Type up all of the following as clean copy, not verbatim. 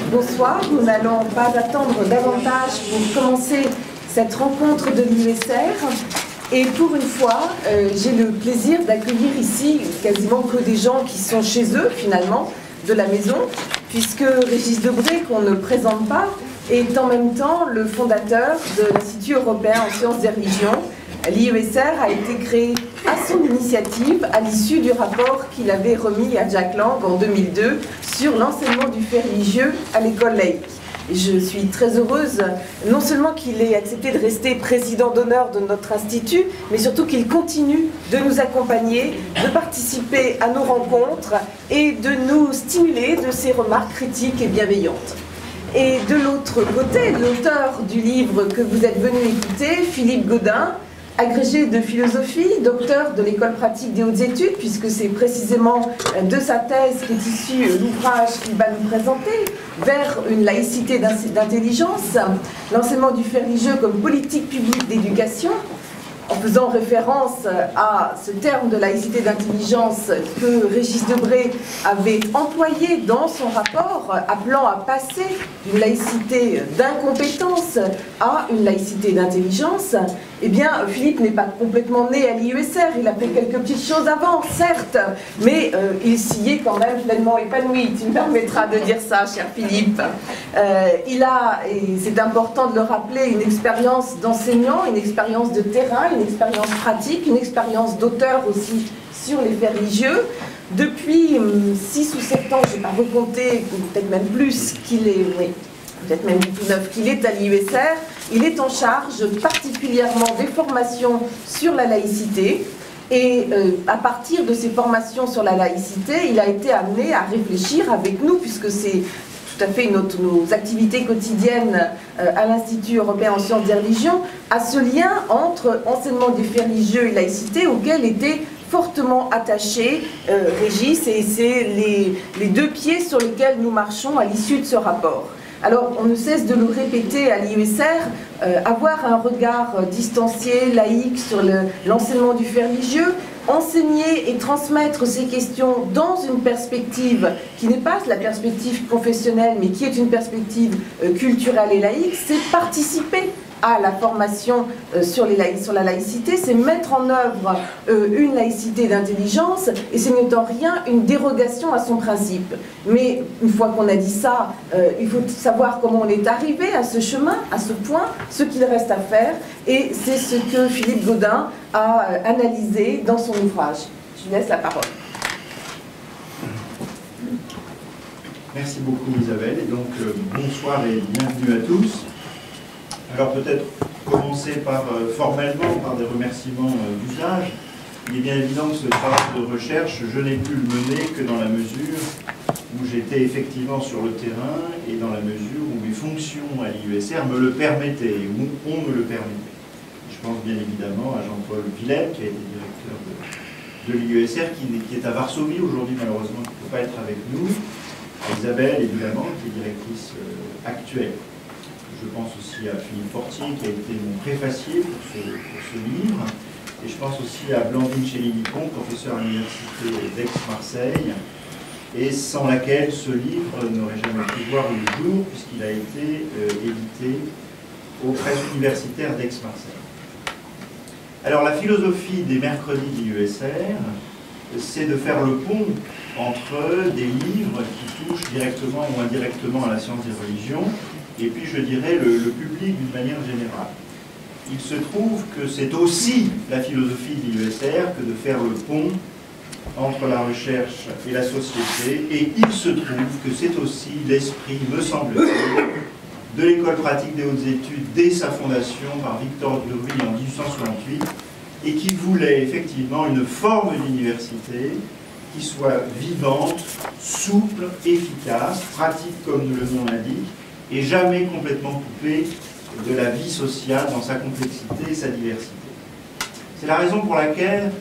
Bonsoir, nous n'allons pas attendre davantage pour commencer cette rencontre de l'USR. Et pour une fois, j'ai le plaisir d'accueillir ici quasiment que des gens qui sont chez eux finalement, de la maison, puisque Régis Debray, qu'on ne présente pas, est en même temps le fondateur de l'Institut européen en sciences des religions. L'IESR a été créé à son initiative à l'issue du rapport qu'il avait remis à Jack Lang en 2002 sur l'enseignement du fait religieux à l'école laïque. Et je suis très heureuse, non seulement qu'il ait accepté de rester président d'honneur de notre institut, mais surtout qu'il continue de nous accompagner, de participer à nos rencontres et de nous stimuler de ses remarques critiques et bienveillantes. Et de l'autre côté, l'auteur du livre que vous êtes venu écouter, Philippe Gaudin, agrégé de philosophie, docteur de l'école pratique des hautes études, puisque c'est précisément de sa thèse qu'est issu l'ouvrage qu'il va nous présenter, vers une laïcité d'intelligence, l'enseignement du fait religieux comme politique publique d'éducation, en faisant référence à ce terme de laïcité d'intelligence que Régis Debray avait employé dans son rapport, appelant à passer d'une laïcité d'incompétence à une laïcité d'intelligence. Eh bien, Philippe n'est pas complètement né à l'IESR, il a fait quelques petites choses avant, certes, mais il s'y est quand même pleinement épanoui. Tu me permettras de dire ça, cher Philippe. Il a, et c'est important de le rappeler, une expérience d'enseignant, une expérience de terrain, une expérience pratique, une expérience d'auteur aussi sur les faits religieux. Depuis 6 ou 7 ans, je n'ai pas recompté, peut-être même plus, qu'il est, oui, peut-être même du tout neuf, qu'il est à l'IESR. Il est en charge particulièrement des formations sur la laïcité. Et à partir de ces formations sur la laïcité, il a été amené à réfléchir avec nous, puisque c'est tout à fait nos activités quotidiennes à l'Institut européen en sciences des religions, à ce lien entre enseignement du fait religieux et laïcité, auquel était fortement attaché Régis, et c'est les deux pieds sur lesquels nous marchons à l'issue de ce rapport. Alors, on ne cesse de le répéter à l'IESR, avoir un regard distancié, laïque sur l'enseignement du fait religieux, enseigner et transmettre ces questions dans une perspective qui n'est pas la perspective confessionnelle, mais qui est une perspective culturelle et laïque, c'est participer à la formation sur la laïcité, c'est mettre en œuvre une laïcité d'intelligence, et ce n'est en rien une dérogation à son principe. Mais une fois qu'on a dit ça, il faut savoir comment on est arrivé à ce chemin, à ce point, ce qu'il reste à faire, et c'est ce que Philippe Gaudin a analysé dans son ouvrage. Je laisse la parole. Merci beaucoup Isabelle, et donc bonsoir et bienvenue à tous. Alors peut-être commencer par, formellement par des remerciements d'usage. Il est bien évident que ce travail de recherche, je n'ai pu le mener que dans la mesure où j'étais effectivement sur le terrain et dans la mesure où mes fonctions à l'IESR me le permettaient, où on me le permettait. Je pense bien évidemment à Jean-Paul Villette, qui a été directeur de l'IESR, qui est à Varsovie aujourd'hui, malheureusement, qui ne peut pas être avec nous. À Isabelle, évidemment, qui est directrice actuelle. Je pense aussi à Philippe Fortier, qui a été mon préfacier pour ce livre. Et je pense aussi à Blandine Chély-Nicon, professeure à l'université d'Aix-Marseille, et sans laquelle ce livre n'aurait jamais pu voir le jour, puisqu'il a été édité aux presses universitaires d'Aix-Marseille. Alors la philosophie des mercredis de l'IESR, c'est de faire le pont entre des livres qui touchent directement ou indirectement à la science des religions, et puis je dirais le public d'une manière générale. Il se trouve que c'est aussi la philosophie de l'IESR que de faire le pont entre la recherche et la société, et il se trouve que c'est aussi l'esprit, me semble-t-il, de l'école pratique des hautes études dès sa fondation par Victor Duruy en 1868, et qui voulait effectivement une forme d'université qui soit vivante, souple, efficace, pratique comme le nom l'indique, et jamais complètement coupée de la vie sociale dans sa complexité et sa diversité. C'est la raison pour laquelle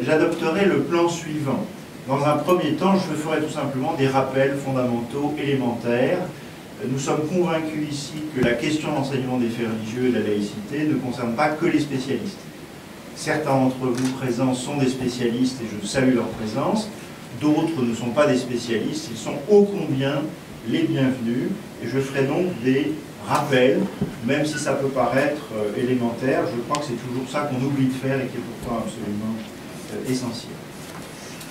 j'adopterai le plan suivant. Dans un premier temps, je ferai tout simplement des rappels fondamentaux élémentaires. Nous sommes convaincus ici que la question de l'enseignement des faits religieux et de la laïcité ne concerne pas que les spécialistes. Certains d'entre vous présents sont des spécialistes et je salue leur présence. D'autres ne sont pas des spécialistes, ils sont ô combien les bienvenus, et je ferai donc des rappels, même si ça peut paraître élémentaire, je crois que c'est toujours ça qu'on oublie de faire et qui est pourtant absolument essentiel.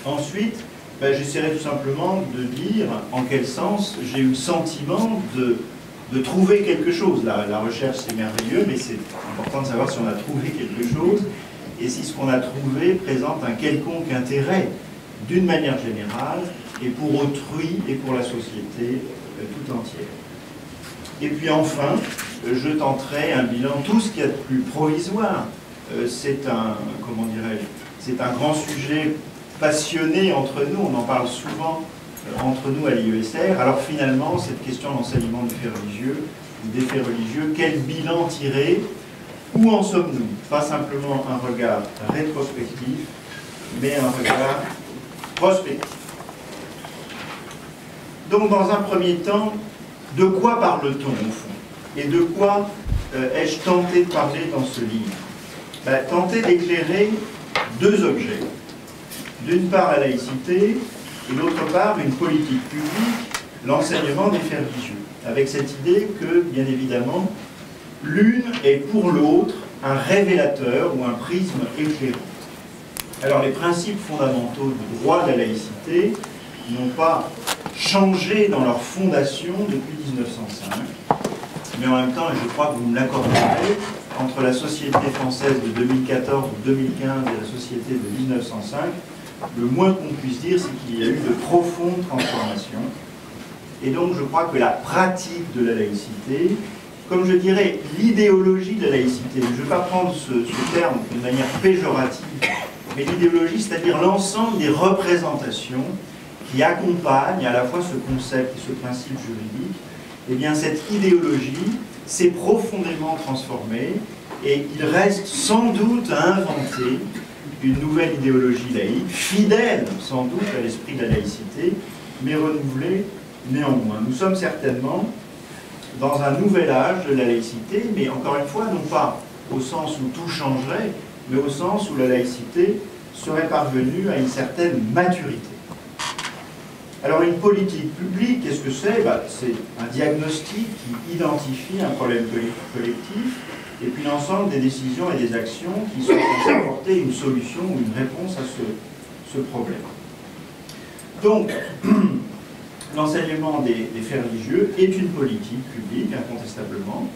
Ensuite, j'essaierai tout simplement de dire en quel sens j'ai eu le sentiment de trouver quelque chose. La recherche, c'est merveilleux, mais c'est important de savoir si on a trouvé quelque chose et si ce qu'on a trouvé présente un quelconque intérêt, d'une manière générale, et pour autrui et pour la société tout entière. Et puis enfin, je tenterai un bilan, tout ce qu'il y a de plus provisoire. C'est un, comment dirais-je, c'est un grand sujet passionné entre nous, on en parle souvent entre nous à l'IESR. Alors finalement, cette question d'enseignement des faits religieux, quel bilan tirer? Où en sommes-nous? Pas simplement un regard rétrospectif, mais un regard prospectif. Donc dans un premier temps, de quoi parle-t-on au fond? Et de quoi ai-je tenté de parler dans ce livre? Tenter d'éclairer deux objets. D'une part la laïcité, et d'autre part une politique publique, l'enseignement des faits religieux. Avec cette idée que, bien évidemment, l'une est pour l'autre un révélateur ou un prisme éclairant. Alors les principes fondamentaux du droit de la laïcité n'ont pas changé dans leur fondation depuis 1905, mais en même temps, et je crois que vous me l'accorderez, entre la société française de 2014 ou 2015 et la société de 1905, le moins qu'on puisse dire, c'est qu'il y a eu de profondes transformations. Et donc je crois que la pratique de la laïcité, comme je dirais l'idéologie de la laïcité, je ne vais pas prendre ce terme d'une manière péjorative, mais l'idéologie, c'est-à-dire l'ensemble des représentations qui accompagnent à la fois ce concept et ce principe juridique, eh bien cette idéologie s'est profondément transformée et il reste sans doute à inventer une nouvelle idéologie laïque, fidèle sans doute à l'esprit de la laïcité, mais renouvelée néanmoins. Nous sommes certainement dans un nouvel âge de la laïcité, mais encore une fois, non pas au sens où tout changerait, mais au sens où la laïcité serait parvenue à une certaine maturité. Alors une politique publique, qu'est-ce que c'est? C'est un diagnostic qui identifie un problème collectif, et puis l'ensemble des décisions et des actions qui sont censées apporter une solution ou une réponse à ce problème. Donc, l'enseignement des faits religieux est une politique publique, incontestablement,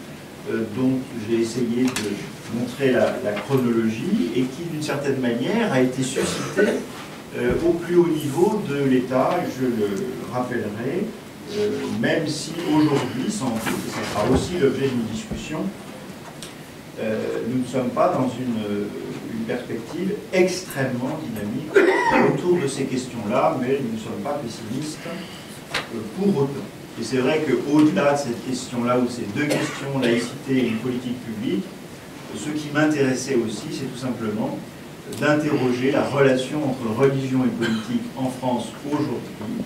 dont j'ai essayé de montrer la chronologie, et qui, d'une certaine manière, a été suscitée au plus haut niveau de l'État, je le rappellerai, même si aujourd'hui, sans doute, et ce sera aussi l'objet d'une discussion, nous ne sommes pas dans une perspective extrêmement dynamique autour de ces questions-là, mais nous ne sommes pas pessimistes pour autant. Et c'est vrai qu'au-delà de cette question-là, ou ces deux questions, laïcité et une politique publique, ce qui m'intéressait aussi, c'est tout simplement d'interroger la relation entre religion et politique en France aujourd'hui,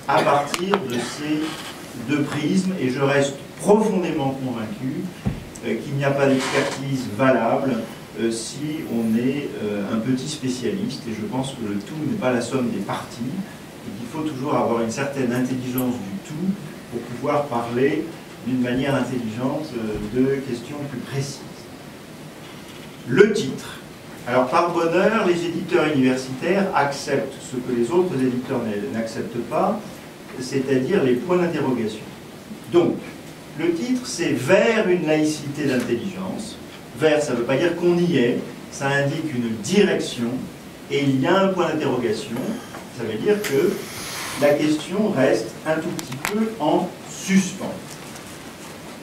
à partir de ces deux prismes, et je reste profondément convaincu qu'il n'y a pas d'expertise valable si on est un petit spécialiste, et je pense que le tout n'est pas la somme des parties, et qu'il faut toujours avoir une certaine intelligence du tout pour pouvoir parler d'une manière intelligente de questions plus précises. Le titre. Alors par bonheur, les éditeurs universitaires acceptent ce que les autres éditeurs n'acceptent pas, c'est-à-dire les points d'interrogation. Donc, le titre, c'est « Vers une laïcité d'intelligence ». Vers, ça ne veut pas dire qu'on y est, ça indique une direction, et il y a un point d'interrogation, ça veut dire que la question reste un tout petit peu en suspens.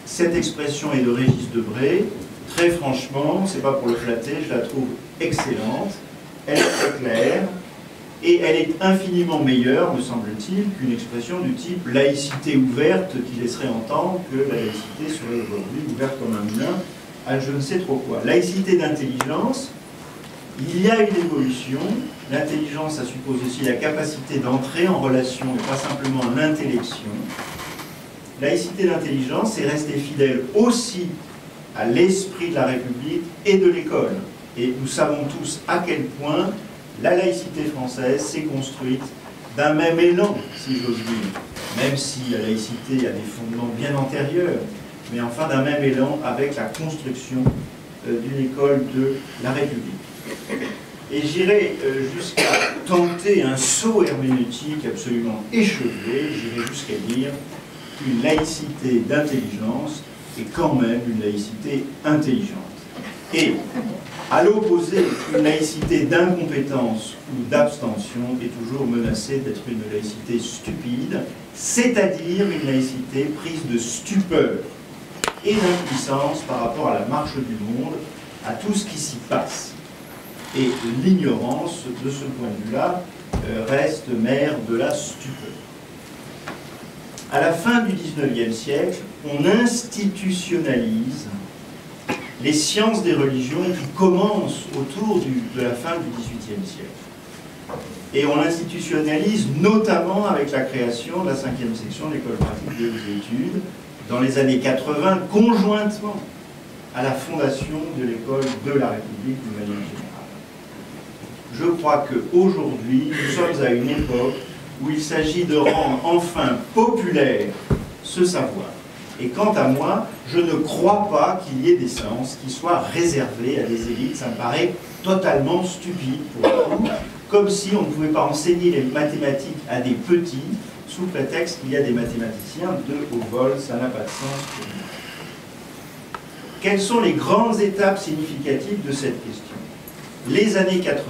Cette expression est de Régis Debray. Très franchement, c'est pas pour le flatter, je la trouve excellente, elle est très claire, et elle est infiniment meilleure, me semble-t-il, qu'une expression du type laïcité ouverte qui laisserait entendre que la laïcité serait aujourd'hui ouverte comme un moulin à je ne sais trop quoi. Laïcité d'intelligence, il y a une évolution, l'intelligence, ça suppose aussi la capacité d'entrer en relation et pas simplement en intellection. Laïcité d'intelligence, c'est rester fidèle aussi à l'esprit de la République et de l'école. Et nous savons tous à quel point la laïcité française s'est construite d'un même élan, si j'ose dire. même si la laïcité a des fondements bien antérieurs, mais enfin d'un même élan avec la construction d'une école de la République. Et j'irai jusqu'à tenter un saut herméneutique absolument échevelé, j'irai jusqu'à dire qu'une laïcité d'intelligence est quand même une laïcité intelligente. Et, à l'opposé, une laïcité d'incompétence ou d'abstention est toujours menacée d'être une laïcité stupide, c'est-à-dire une laïcité prise de stupeur et d'impuissance par rapport à la marche du monde, à tout ce qui s'y passe. Et l'ignorance, de ce point de vue-là, reste mère de la stupeur. À la fin du XIXe siècle, on institutionnalise les sciences des religions qui commencent autour de la fin du XVIIIe siècle. Et on l'institutionnalise notamment avec la création de la 5e section de l'école pratique des hautes études, dans les années 80, conjointement à la fondation de l'école de la République d'une manière générale. Je crois qu'aujourd'hui, nous sommes à une époque où il s'agit de rendre enfin populaire ce savoir. Et quant à moi, je ne crois pas qu'il y ait des sciences qui soient réservées à des élites. Ça me paraît totalement stupide pour le coup, comme si on ne pouvait pas enseigner les mathématiques à des petits sous prétexte qu'il y a des mathématiciens de haut vol. Ça n'a pas de sens pour moi. Quelles sont les grandes étapes significatives de cette question? Les années 80.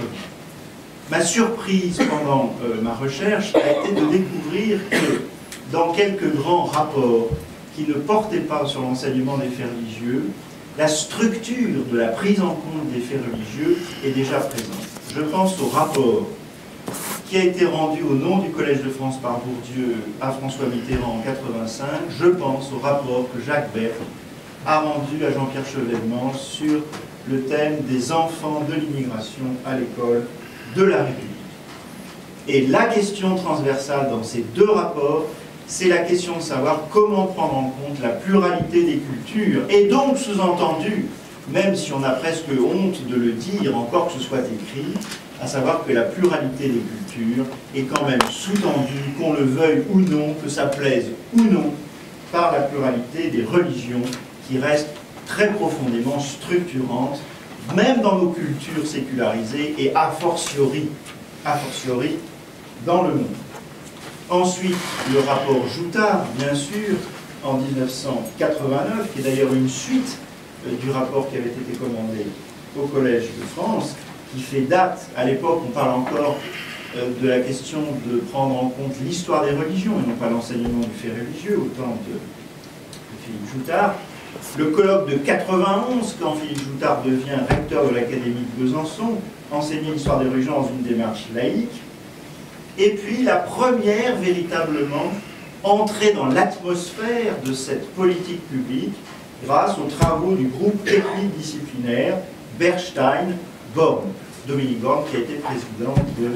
Ma surprise pendant ma recherche a été de découvrir que dans quelques grands rapports qui ne portaient pas sur l'enseignement des faits religieux, la structure de la prise en compte des faits religieux est déjà présente. Je pense au rapport qui a été rendu au nom du Collège de France par Bourdieu à François Mitterrand en 1985. Je pense au rapport que Jacques Berth a rendu à Jean-Pierre Chevènement sur le thème des enfants de l'immigration à l'école de la République. Et la question transversale dans ces deux rapports, c'est la question de savoir comment prendre en compte la pluralité des cultures, et donc sous-entendu, même si on a presque honte de le dire, encore que ce soit écrit, à savoir que la pluralité des cultures est quand même sous-tendue, qu'on le veuille ou non, que ça plaise ou non, par la pluralité des religions qui restent très profondément structurantes, même dans nos cultures sécularisées et a fortiori dans le monde. Ensuite, le rapport Joutard, bien sûr, en 1989, qui est d'ailleurs une suite du rapport qui avait été commandé au Collège de France, qui fait date. À l'époque, on parle encore de la question de prendre en compte l'histoire des religions et non pas l'enseignement du fait religieux, au temps de Philippe Joutard. Le colloque de 91, quand Philippe Joutard devient recteur de l'Académie de Besançon, enseigner l'histoire des religions dans une démarche laïque. Et puis la première, véritablement, entrée dans l'atmosphère de cette politique publique grâce aux travaux du groupe technique disciplinaire Bernstein-Born. Dominique Born, qui a été président de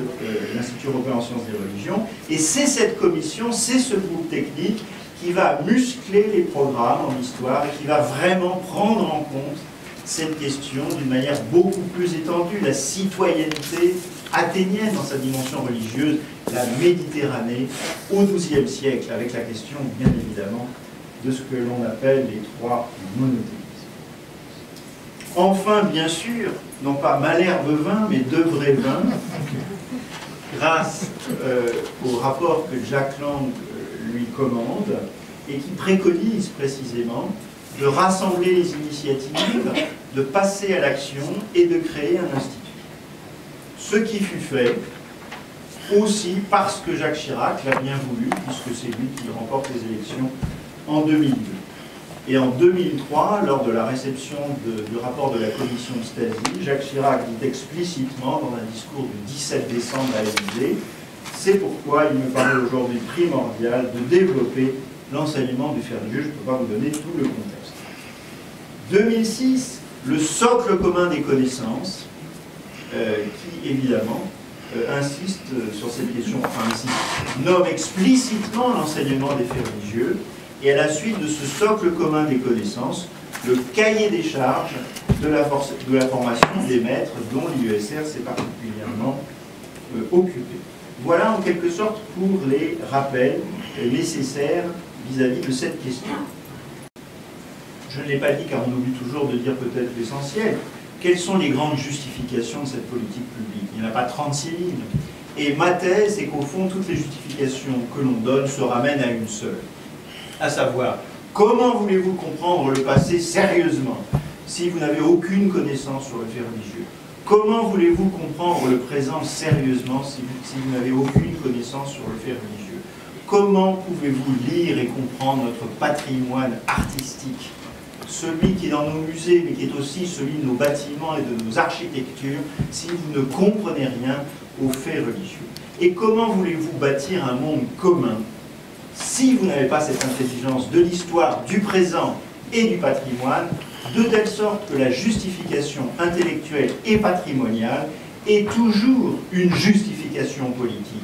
l'Institut européen en sciences des religions. Et c'est cette commission, c'est ce groupe technique qui va muscler les programmes en histoire et qui va vraiment prendre en compte cette question d'une manière beaucoup plus étendue, la citoyenneté athénienne dans sa dimension religieuse, la Méditerranée au XIIe siècle, avec la question, bien évidemment, de ce que l'on appelle les trois monothéismes. Enfin, bien sûr, non pas Malherbe vin, mais Debré vin, grâce au rapport que Jack Lang lui commande, et qui préconise précisément de rassembler les initiatives, de passer à l'action et de créer un institut. Ce qui fut fait aussi parce que Jacques Chirac l'a bien voulu, puisque c'est lui qui remporte les élections en 2002. Et en 2003, lors de la réception du rapport de la commission Stasi, Jacques Chirac dit explicitement dans un discours du 17 décembre à l'Élysée: c'est pourquoi il me paraît aujourd'hui primordial de développer l'enseignement du fait religieux. Je ne peux pas vous donner tout le contexte. 2006, le socle commun des connaissances, qui évidemment insiste sur cette question, enfin insiste, nomme explicitement l'enseignement des faits religieux, et à la suite de ce socle commun des connaissances, le cahier des charges de la formation des maîtres, dont l'IESR s'est particulièrement occupé. Voilà en quelque sorte pour les rappels nécessaire vis-à-vis de cette question. Je ne l'ai pas dit car on oublie toujours de dire peut-être l'essentiel. Quelles sont les grandes justifications de cette politique publique? Il n'y en a pas 36 lignes. Et ma thèse, c'est qu'au fond, toutes les justifications que l'on donne se ramènent à une seule. À savoir, comment voulez-vous comprendre le passé sérieusement si vous n'avez aucune connaissance sur le fait religieux? Comment voulez-vous comprendre le présent sérieusement si vous n'avez aucune connaissance sur le fait religieux? Comment pouvez-vous lire et comprendre notre patrimoine artistique, celui qui est dans nos musées, mais qui est aussi celui de nos bâtiments et de nos architectures, si vous ne comprenez rien aux faits religieux? Et comment voulez-vous bâtir un monde commun si vous n'avez pas cette intelligence de l'histoire, du présent et du patrimoine, de telle sorte que la justification intellectuelle et patrimoniale est toujours une justification politique?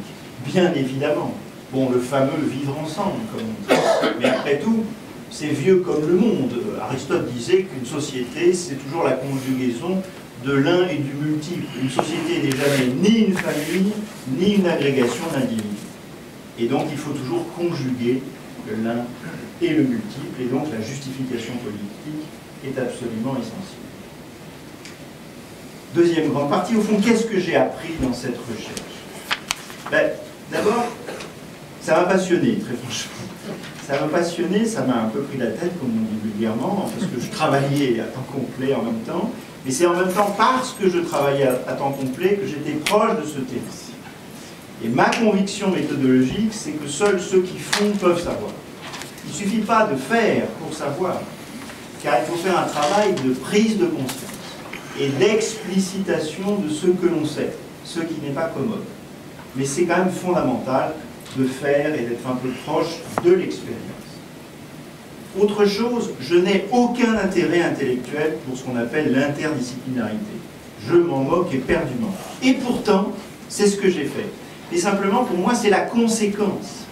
Bien évidemment. Bon, le fameux vivre ensemble, comme on dit. Mais après tout, c'est vieux comme le monde. Aristote disait qu'une société, c'est toujours la conjugaison de l'un et du multiple. Une société n'est jamais ni une famille, ni une agrégation d'individus. Et donc, il faut toujours conjuguer l'un et le multiple, et donc la justification politique est absolument essentielle. Deuxième grande partie, au fond, qu'est-ce que j'ai appris dans cette recherche? D'abord, ça m'a passionné, très franchement. Ça m'a passionné, ça m'a un peu pris la tête, comme on dit vulgairement, parce que je travaillais à temps complet en même temps, mais c'est en même temps parce que je travaillais à temps complet que j'étais proche de ce texte. Et ma conviction méthodologique, c'est que seuls ceux qui font peuvent savoir. Il ne suffit pas de faire pour savoir, car il faut faire un travail de prise de conscience et d'explicitation de ce que l'on sait, ce qui n'est pas commode. Mais c'est quand même fondamental de faire et d'être un peu proche de l'expérience. Autre chose, je n'ai aucun intérêt intellectuel pour ce qu'on appelle l'interdisciplinarité. Je m'en moque éperdument. Et pourtant, c'est ce que j'ai fait. Et simplement, pour moi, c'est la conséquence.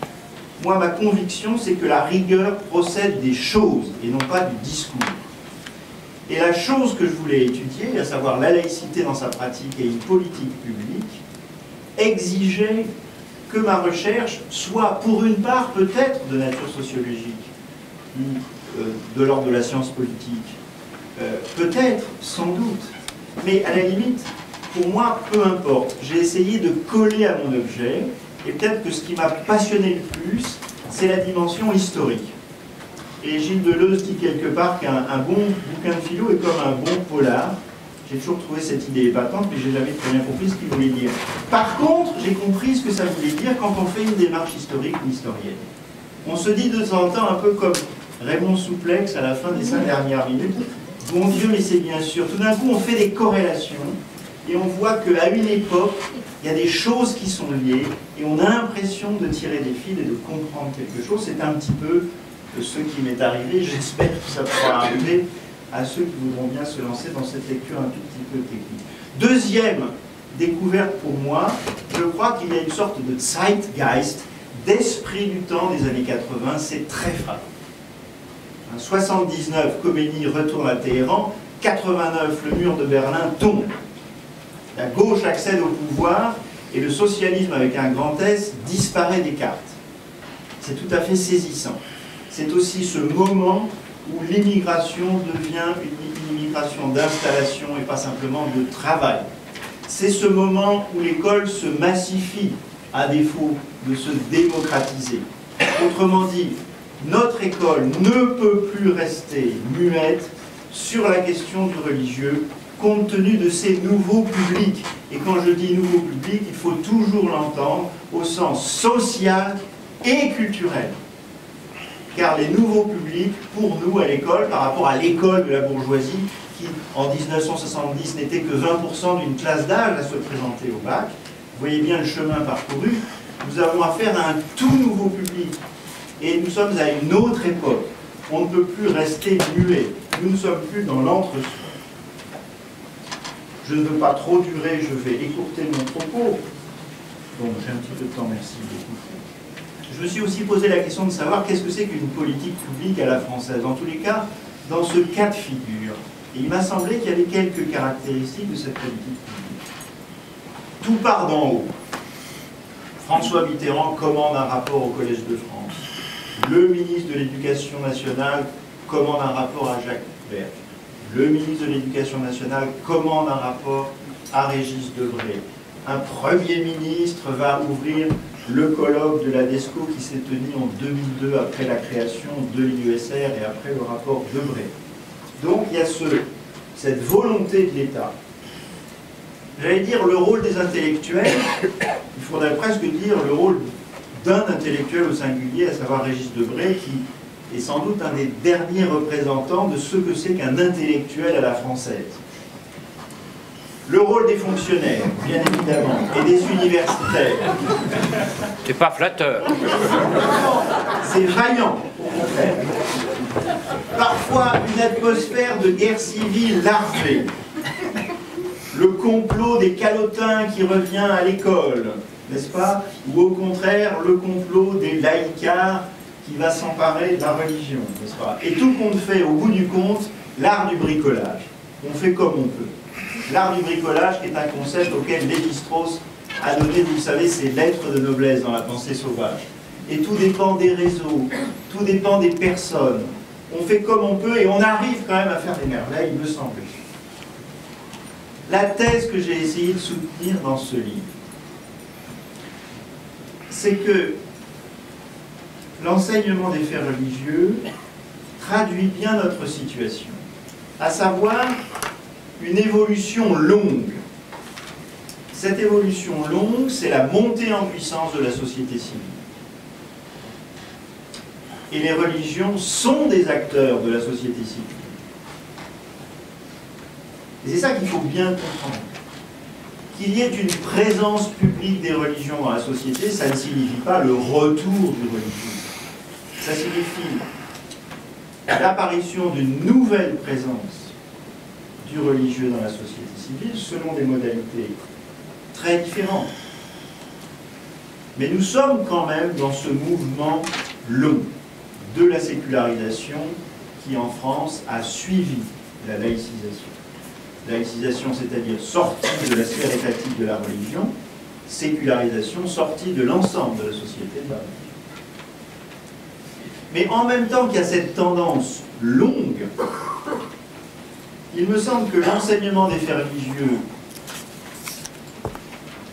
Moi, ma conviction, c'est que la rigueur procède des choses et non pas du discours. Et la chose que je voulais étudier, à savoir la laïcité dans sa pratique et une politique publique, exigeait que ma recherche soit, pour une part, peut-être de nature sociologique, ou de l'ordre de la science politique. Peut-être, sans doute. Mais à la limite, pour moi, peu importe. J'ai essayé de coller à mon objet, et peut-être que ce qui m'a passionné le plus, c'est la dimension historique. Et Gilles Deleuze dit quelque part qu'un bon bouquin de philo est comme un bon polar. J'ai toujours trouvé cette idée épatante, mais j'ai jamais très bien compris ce qu'il voulait dire. Par contre, j'ai compris ce que ça voulait dire quand on fait une démarche historique ou historienne. On se dit de temps en temps, un peu comme Raymond Souplex à la fin des 5 dernières minutes, « Bon Dieu, mais c'est bien sûr ». Tout d'un coup, on fait des corrélations, et on voit qu'à une époque, il y a des choses qui sont liées, et on a l'impression de tirer des fils et de comprendre quelque chose. C'est un petit peu ce qui m'est arrivé. J'espère que ça pourra arriver à ceux qui voudront bien se lancer dans cette lecture un tout petit peu technique. Deuxième découverte pour moi, je crois qu'il y a une sorte de Zeitgeist, d'esprit du temps des années 80, c'est très frappant. En 79, Khomeini retourne à Téhéran, 89, le mur de Berlin tombe. La gauche accède au pouvoir et le socialisme avec un grand S disparaît des cartes. C'est tout à fait saisissant. C'est aussi ce moment où l'immigration devient une immigration d'installation et pas simplement de travail. C'est ce moment où l'école se massifie à défaut de se démocratiser. Autrement dit, notre école ne peut plus rester muette sur la question du religieux compte tenu de ces nouveaux publics. Et quand je dis nouveaux publics, il faut toujours l'entendre au sens social et culturel. Car les nouveaux publics, pour nous à l'école, par rapport à l'école de la bourgeoisie, qui en 1970 n'était que 20% d'une classe d'âge à se présenter au bac, vous voyez bien le chemin parcouru, nous avons affaire à un tout nouveau public. Et nous sommes à une autre époque. On ne peut plus rester muet. Nous ne sommes plus dans l'entre-soi. Je ne veux pas trop durer, je vais écourter mon propos. Bon, j'ai un petit peu de temps, merci beaucoup. Je me suis aussi posé la question de savoir qu'est-ce que c'est qu'une politique publique à la française. En tous les cas, dans ce cas de figure. Et il m'a semblé qu'il y avait quelques caractéristiques de cette politique publique. Tout part d'en haut. François Mitterrand commande un rapport au Collège de France. Le ministre de l'Éducation nationale commande un rapport à Jacques Berck. Le ministre de l'Éducation nationale commande un rapport à Régis Debray. Un Premier ministre va ouvrir le colloque de la DESCO qui s'est tenu en 2002 après la création de l'IESR et après le rapport Debray. Donc il y a cette volonté de l'État. J'allais dire le rôle des intellectuels, il faudrait presque dire le rôle d'un intellectuel au singulier, à savoir Régis Debray, qui est sans doute un des derniers représentants de ce que c'est qu'un intellectuel à la française. Le rôle des fonctionnaires, bien évidemment, et des universitaires. C'est pas flatteur. C'est vaillant, au contraire. Parfois, une atmosphère de guerre civile larvée. Le complot des calotins qui revient à l'école, n'est-ce pas? Ou au contraire, le complot des laïcards qui va s'emparer de la religion, n'est-ce pas? Et tout compte fait, au bout du compte, l'art du bricolage. On fait comme on peut. L'art du bricolage qui est un concept auquel Lévi-Strauss a donné, vous le savez, ses lettres de noblesse dans la pensée sauvage. Et tout dépend des réseaux, tout dépend des personnes. On fait comme on peut et on arrive quand même à faire des merveilles, il me semble. La thèse que j'ai essayé de soutenir dans ce livre, c'est que l'enseignement des faits religieux traduit bien notre situation, à savoir une évolution longue. Cette évolution longue, c'est la montée en puissance de la société civile. Et les religions sont des acteurs de la société civile. Et c'est ça qu'il faut bien comprendre. Qu'il y ait une présence publique des religions dans la société, ça ne signifie pas le retour du religieux. Ça signifie l'apparition d'une nouvelle présence du religieux dans la société civile selon des modalités très différentes. Mais nous sommes quand même dans ce mouvement long de la sécularisation qui, en France, a suivi la laïcisation. Laïcisation, c'est-à-dire sortie de la sphère étatique de la religion, sécularisation, sortie de l'ensemble de la société de la religion. Mais en même temps qu'il y a cette tendance longue, il me semble que l'enseignement des faits religieux,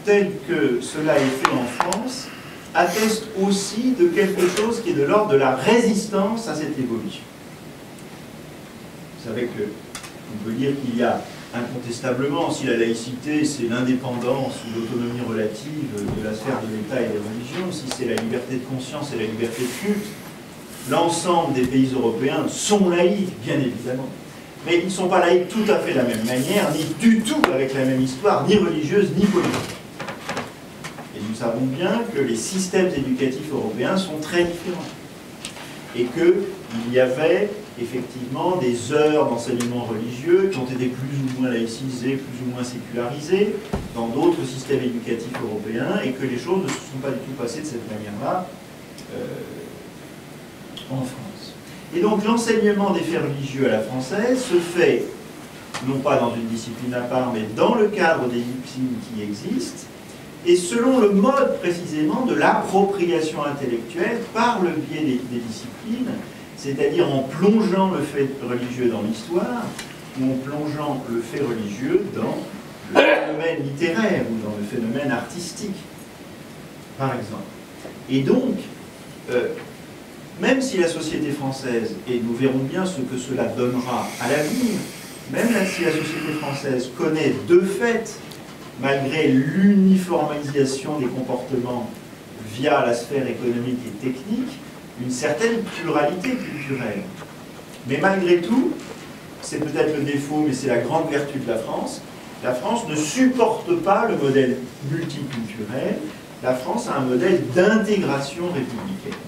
tel que cela est fait en France, atteste aussi de quelque chose qui est de l'ordre de la résistance à cette évolution. Vous savez qu'on peut dire qu'il y a incontestablement, si la laïcité c'est l'indépendance ou l'autonomie relative de la sphère de l'État et des religions, si c'est la liberté de conscience et la liberté de culte, l'ensemble des pays européens sont laïcs, bien évidemment. Mais ils ne sont pas laïcs tout à fait de la même manière, ni du tout avec la même histoire, ni religieuse, ni politique. Et nous savons bien que les systèmes éducatifs européens sont très différents. Et qu'il y avait effectivement des heures d'enseignement religieux qui ont été plus ou moins laïcisées, plus ou moins sécularisées dans d'autres systèmes éducatifs européens et que les choses ne se sont pas du tout passées de cette manière-là en France. Et donc l'enseignement des faits religieux à la française se fait, non pas dans une discipline à part, mais dans le cadre des disciplines qui existent, et selon le mode précisément de l'appropriation intellectuelle par le biais des disciplines, c'est-à-dire en plongeant le fait religieux dans l'histoire, ou en plongeant le fait religieux dans le phénomène littéraire, ou dans le phénomène artistique, par exemple. Et donc, même si la société française, et nous verrons bien ce que cela donnera à l'avenir, même si la société française connaît de fait, malgré l'uniformisation des comportements via la sphère économique et technique, une certaine pluralité culturelle. Mais malgré tout, c'est peut-être le défaut, mais c'est la grande vertu de la France ne supporte pas le modèle multiculturel, la France a un modèle d'intégration républicaine.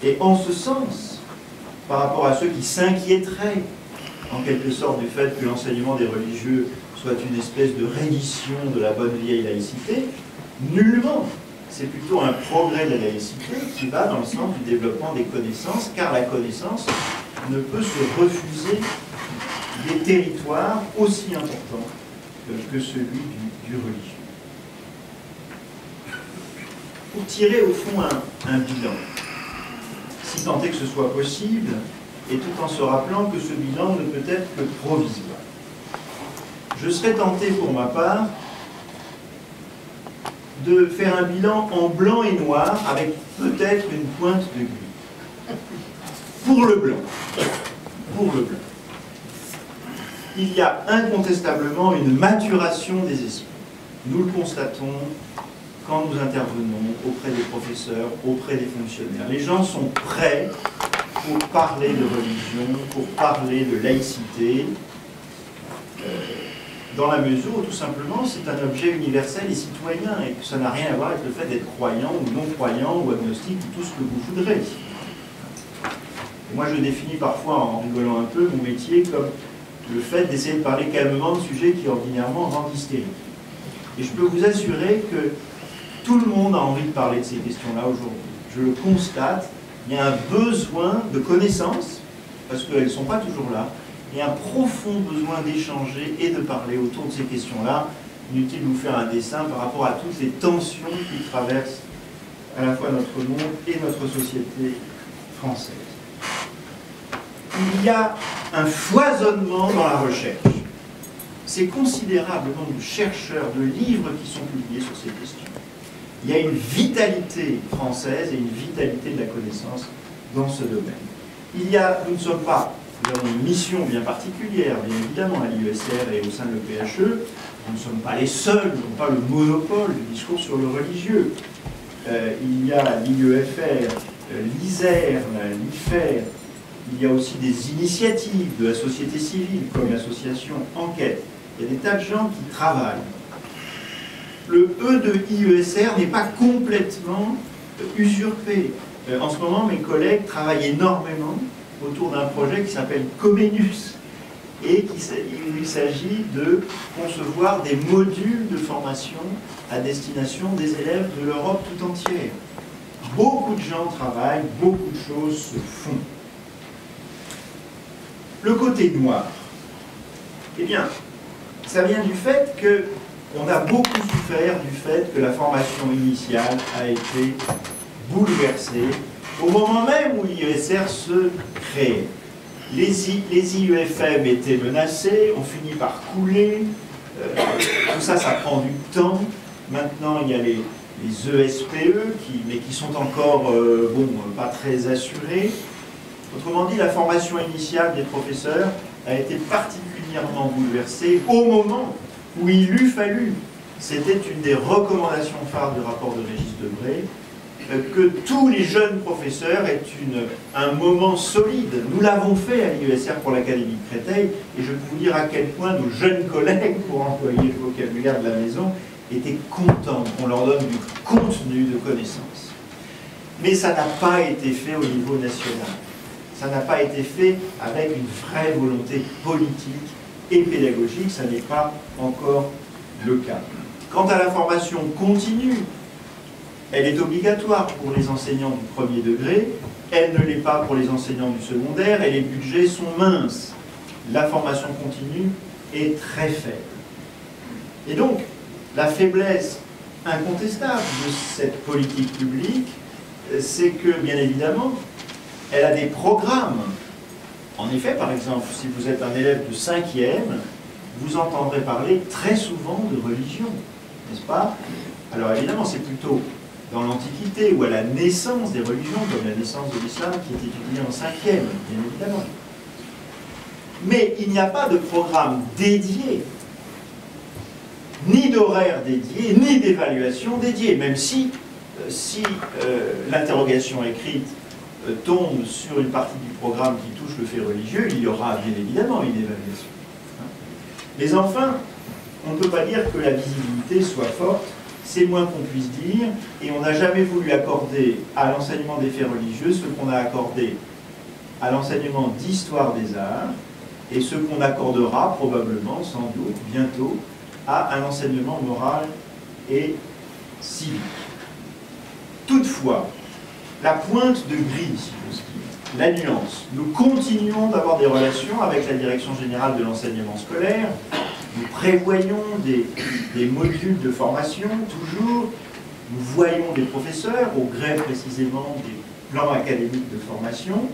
Et en ce sens, par rapport à ceux qui s'inquiéteraient, en quelque sorte, du fait que l'enseignement des religieux soit une espèce de reddition de la bonne vieille laïcité, nullement. C'est plutôt un progrès de la laïcité qui va dans le sens du développement des connaissances, car la connaissance ne peut se refuser des territoires aussi importants que celui du religieux. pour tirer au fond un bilan, si tant est que ce soit possible, et tout en se rappelant que ce bilan ne peut être que provisoire. Je serais tenté pour ma part de faire un bilan en blanc et noir avec peut-être une pointe de gris. Pour le blanc. Pour le blanc. Il y a incontestablement une maturation des esprits. Nous le constatons quand nous intervenons auprès des professeurs, auprès des fonctionnaires. Les gens sont prêts pour parler de religion, pour parler de laïcité, dans la mesure où tout simplement c'est un objet universel et citoyen et que ça n'a rien à voir avec le fait d'être croyant ou non-croyant ou agnostique ou tout ce que vous voudrez. Et moi je définis parfois en rigolant un peu mon métier comme le fait d'essayer de parler calmement de sujets qui ordinairement rendent hystériques. Et je peux vous assurer que tout le monde a envie de parler de ces questions-là aujourd'hui. Je le constate, il y a un besoin de connaissances, parce qu'elles ne sont pas toujours là, et un profond besoin d'échanger et de parler autour de ces questions-là. Inutile de vous faire un dessin par rapport à toutes les tensions qui traversent à la fois notre monde et notre société française. Il y a un foisonnement dans la recherche. C'est considérable le nombre de chercheurs, de livres qui sont publiés sur ces questions. Il y a une vitalité française et une vitalité de la connaissance dans ce domaine. Nous ne sommes pas, nous avons une mission bien particulière, bien évidemment, à l'IESR et au sein de l'EPHE. Nous ne sommes pas les seuls, nous n'avons pas le monopole du discours sur le religieux. Il y a l'IEFR, l'ISER, l'IFER. Il y a aussi des initiatives de la société civile, comme l'association Enquête. Il y a des tas de gens qui travaillent. Le E de IESR n'est pas complètement usurpé. En ce moment, mes collègues travaillent énormément autour d'un projet qui s'appelle Comenius, et il s'agit de concevoir des modules de formation à destination des élèves de l'Europe tout entière. Beaucoup de gens travaillent, beaucoup de choses se font. Le côté noir, eh bien, ça vient du fait qu'on a beaucoup souffert du fait que la formation initiale a été bouleversée au moment même où l'IESR se créait. Les IUFM étaient menacés, ont fini par couler, tout ça, ça prend du temps. Maintenant, il y a les ESPE, mais qui sont encore pas très assurés. Autrement dit, la formation initiale des professeurs a été particulièrement bouleversée au moment où il eût fallu, c'était une des recommandations phares du rapport de Régis Debray, que tous les jeunes professeurs aient un moment solide. Nous l'avons fait à l'IESR pour l'Académie de Créteil, et je peux vous dire à quel point nos jeunes collègues, pour employer le vocabulaire de la maison, étaient contents qu'on leur donne du contenu de connaissances. Mais ça n'a pas été fait au niveau national. Ça n'a pas été fait avec une vraie volonté politique et pédagogique, ça n'est pas encore le cas. Quant à la formation continue, elle est obligatoire pour les enseignants du premier degré, elle ne l'est pas pour les enseignants du secondaire, et les budgets sont minces. La formation continue est très faible. Et donc, la faiblesse incontestable de cette politique publique, c'est que, bien évidemment, elle a des programmes. En effet, par exemple, si vous êtes un élève de 5e, vous entendrez parler très souvent de religion, n'est-ce pas? Alors évidemment, c'est plutôt dans l'Antiquité ou à la naissance des religions, comme la naissance de l'islam, qui est étudiée en 5e, bien évidemment. Mais il n'y a pas de programme dédié, ni d'horaire dédié, ni d'évaluation dédiée, même si l'interrogation écrite tombe sur une partie du programme qui touche le fait religieux, il y aura bien évidemment une évaluation. Mais enfin, on ne peut pas dire que la visibilité soit forte, c'est moins qu'on puisse dire, et on n'a jamais voulu accorder à l'enseignement des faits religieux ce qu'on a accordé à l'enseignement d'histoire des arts, et ce qu'on accordera probablement, sans doute, bientôt, à un enseignement moral et civique. Toutefois, la pointe de gris, si j'ose dire, la nuance. Nous continuons d'avoir des relations avec la Direction générale de l'enseignement scolaire. Nous prévoyons des modules de formation, toujours. nous voyons des professeurs, au gré précisément des plans académiques de formation,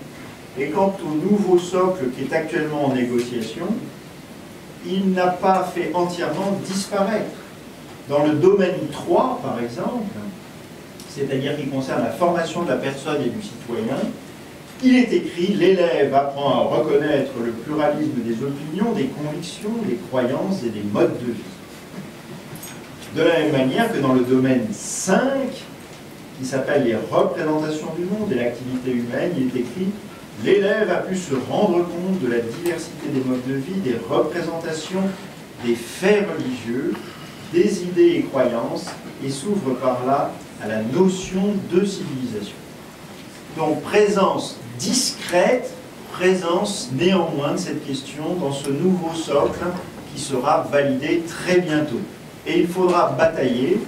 et quant au nouveau socle qui est actuellement en négociation, il n'a pas fait entièrement disparaître. Dans le domaine 3, par exemple, c'est-à-dire qui concerne la formation de la personne et du citoyen, il est écrit « L'élève apprend à reconnaître le pluralisme des opinions, des convictions, des croyances et des modes de vie ». De la même manière que dans le domaine 5, qui s'appelle « Les représentations du monde et l'activité humaine », il est écrit « L'élève a pu se rendre compte de la diversité des modes de vie, des représentations, des faits religieux, des idées et croyances, et s'ouvre par là à la notion de civilisation. » Donc, présence discrète, présence néanmoins de cette question dans ce nouveau socle qui sera validé très bientôt. Et il faudra batailler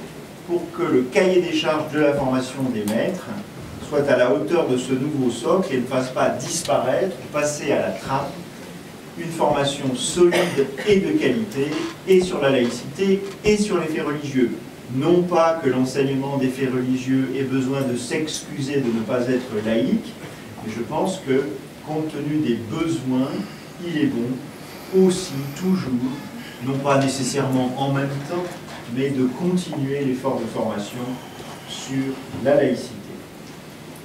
pour que le cahier des charges de la formation des maîtres soit à la hauteur de ce nouveau socle et ne fasse pas disparaître, passer à la trappe, une formation solide et de qualité, et sur la laïcité, et sur les faits religieux. Non pas que l'enseignement des faits religieux ait besoin de s'excuser de ne pas être laïque, mais je pense que, compte tenu des besoins, il est bon aussi, toujours, non pas nécessairement en même temps, mais de continuer l'effort de formation sur la laïcité.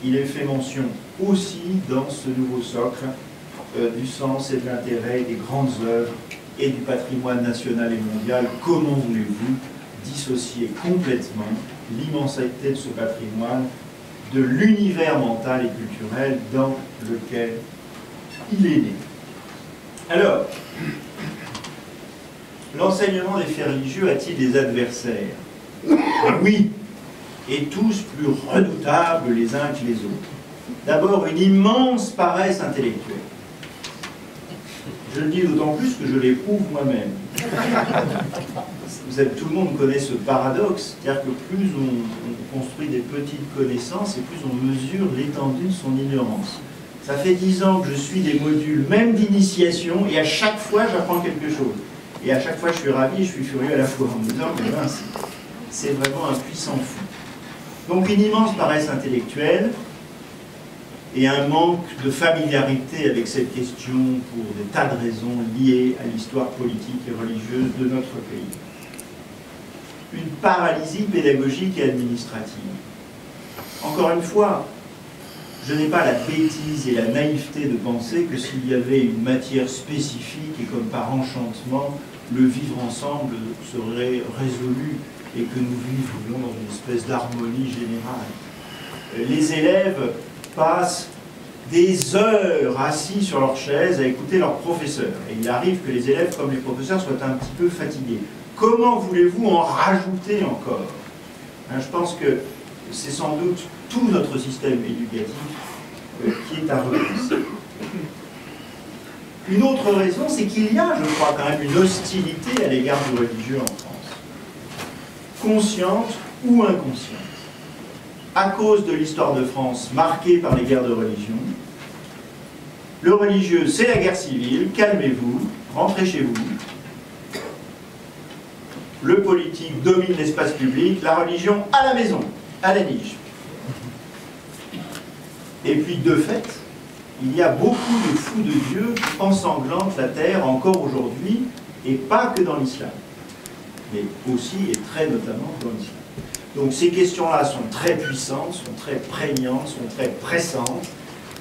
Il est fait mention aussi dans ce nouveau socle du sens et de l'intérêt des grandes œuvres et du patrimoine national et mondial. Comment voulez-vous dissocier complètement l'immensité de ce patrimoine de l'univers mental et culturel dans lequel il est né? Alors, l'enseignement des faits religieux a-t-il des adversaires? Oui, et tous plus redoutables les uns que les autres. D'abord, une immense paresse intellectuelle. Je le dis d'autant plus que je l'éprouve moi-même. Tout le monde connaît ce paradoxe, c'est-à-dire que plus on construit des petites connaissances et plus on mesure l'étendue de son ignorance. Ça fait 10 ans que je suis des modules, même d'initiation, et à chaque fois j'apprends quelque chose. Et à chaque fois je suis ravi et je suis furieux à la fois en me disant que c'est vraiment un puissant fou. Donc une immense paresse intellectuelle et un manque de familiarité avec cette question pour des tas de raisons liées à l'histoire politique et religieuse de notre pays. Une paralysie pédagogique et administrative. Encore une fois, je n'ai pas la bêtise et la naïveté de penser que s'il y avait une matière spécifique et comme par enchantement, le vivre ensemble serait résolu et que nous vivrions dans une espèce d'harmonie générale. Les élèves passent des heures assis sur leur chaise à écouter leur professeur. Et il arrive que les élèves comme les professeurs soient un petit peu fatigués. Comment voulez-vous en rajouter encore? Je pense que c'est sans doute tout notre système éducatif qui est à repenser. Une autre raison, c'est qu'il y a, je crois, quand même une hostilité à l'égard du religieux en France. Consciente ou inconsciente. À cause de l'histoire de France marquée par les guerres de religion, le religieux, c'est la guerre civile, calmez-vous, rentrez chez vous. Le politique domine l'espace public, la religion à la maison, à la niche. Et puis, de fait, il y a beaucoup de fous de Dieu qui ensanglantent la terre encore aujourd'hui, et pas que dans l'islam, mais aussi et très notamment dans l'islam. Donc ces questions-là sont très puissantes, sont très prégnantes, sont très pressantes,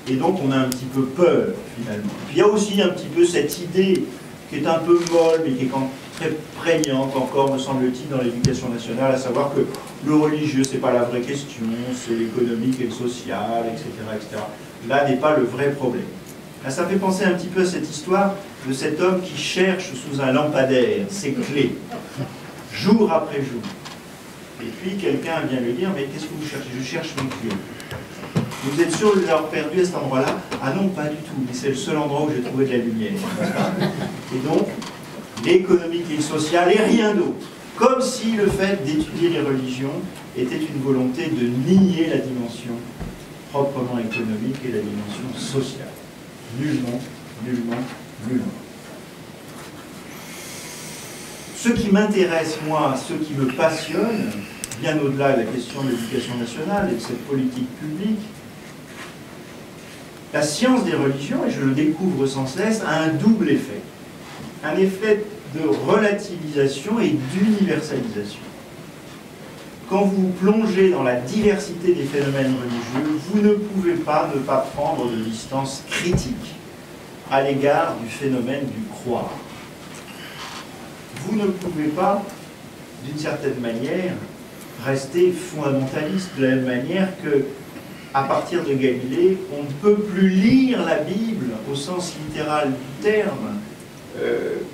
et donc on a un petit peu peur, finalement. Puis il y a aussi un petit peu cette idée qui est un peu molle, mais qui est très prégnante encore, me semble-t-il, dans l'éducation nationale, à savoir que le religieux, c'est pas la vraie question, c'est l'économique et le social, etc., etc. Là n'est pas le vrai problème. Là, ça me fait penser un petit peu à cette histoire de cet homme qui cherche sous un lampadaire ses clés, jour après jour. Et puis quelqu'un vient lui dire, mais qu'est-ce que vous cherchez? Je cherche mes clés. Vous êtes sûr de les avoir perdues à cet endroit-là? Ah non, pas du tout, mais c'est le seul endroit où j'ai trouvé de la lumière. Et donc, l'économique et le social et rien d'autre. Comme si le fait d'étudier les religions était une volonté de nier la dimension proprement économique et la dimension sociale. Nullement, nullement, nullement. Ce qui m'intéresse, moi, ce qui me passionne, bien au-delà de la question de l'éducation nationale et de cette politique publique, la science des religions, et je le découvre sans cesse, a un double effet. Un effet de relativisation et d'universalisation. Quand vous plongez dans la diversité des phénomènes religieux, vous ne pouvez pas ne pas prendre de distance critique à l'égard du phénomène du croire. Vous ne pouvez pas, d'une certaine manière, rester fondamentaliste de la même manière que, à partir de Galilée, on ne peut plus lire la Bible au sens littéral du terme,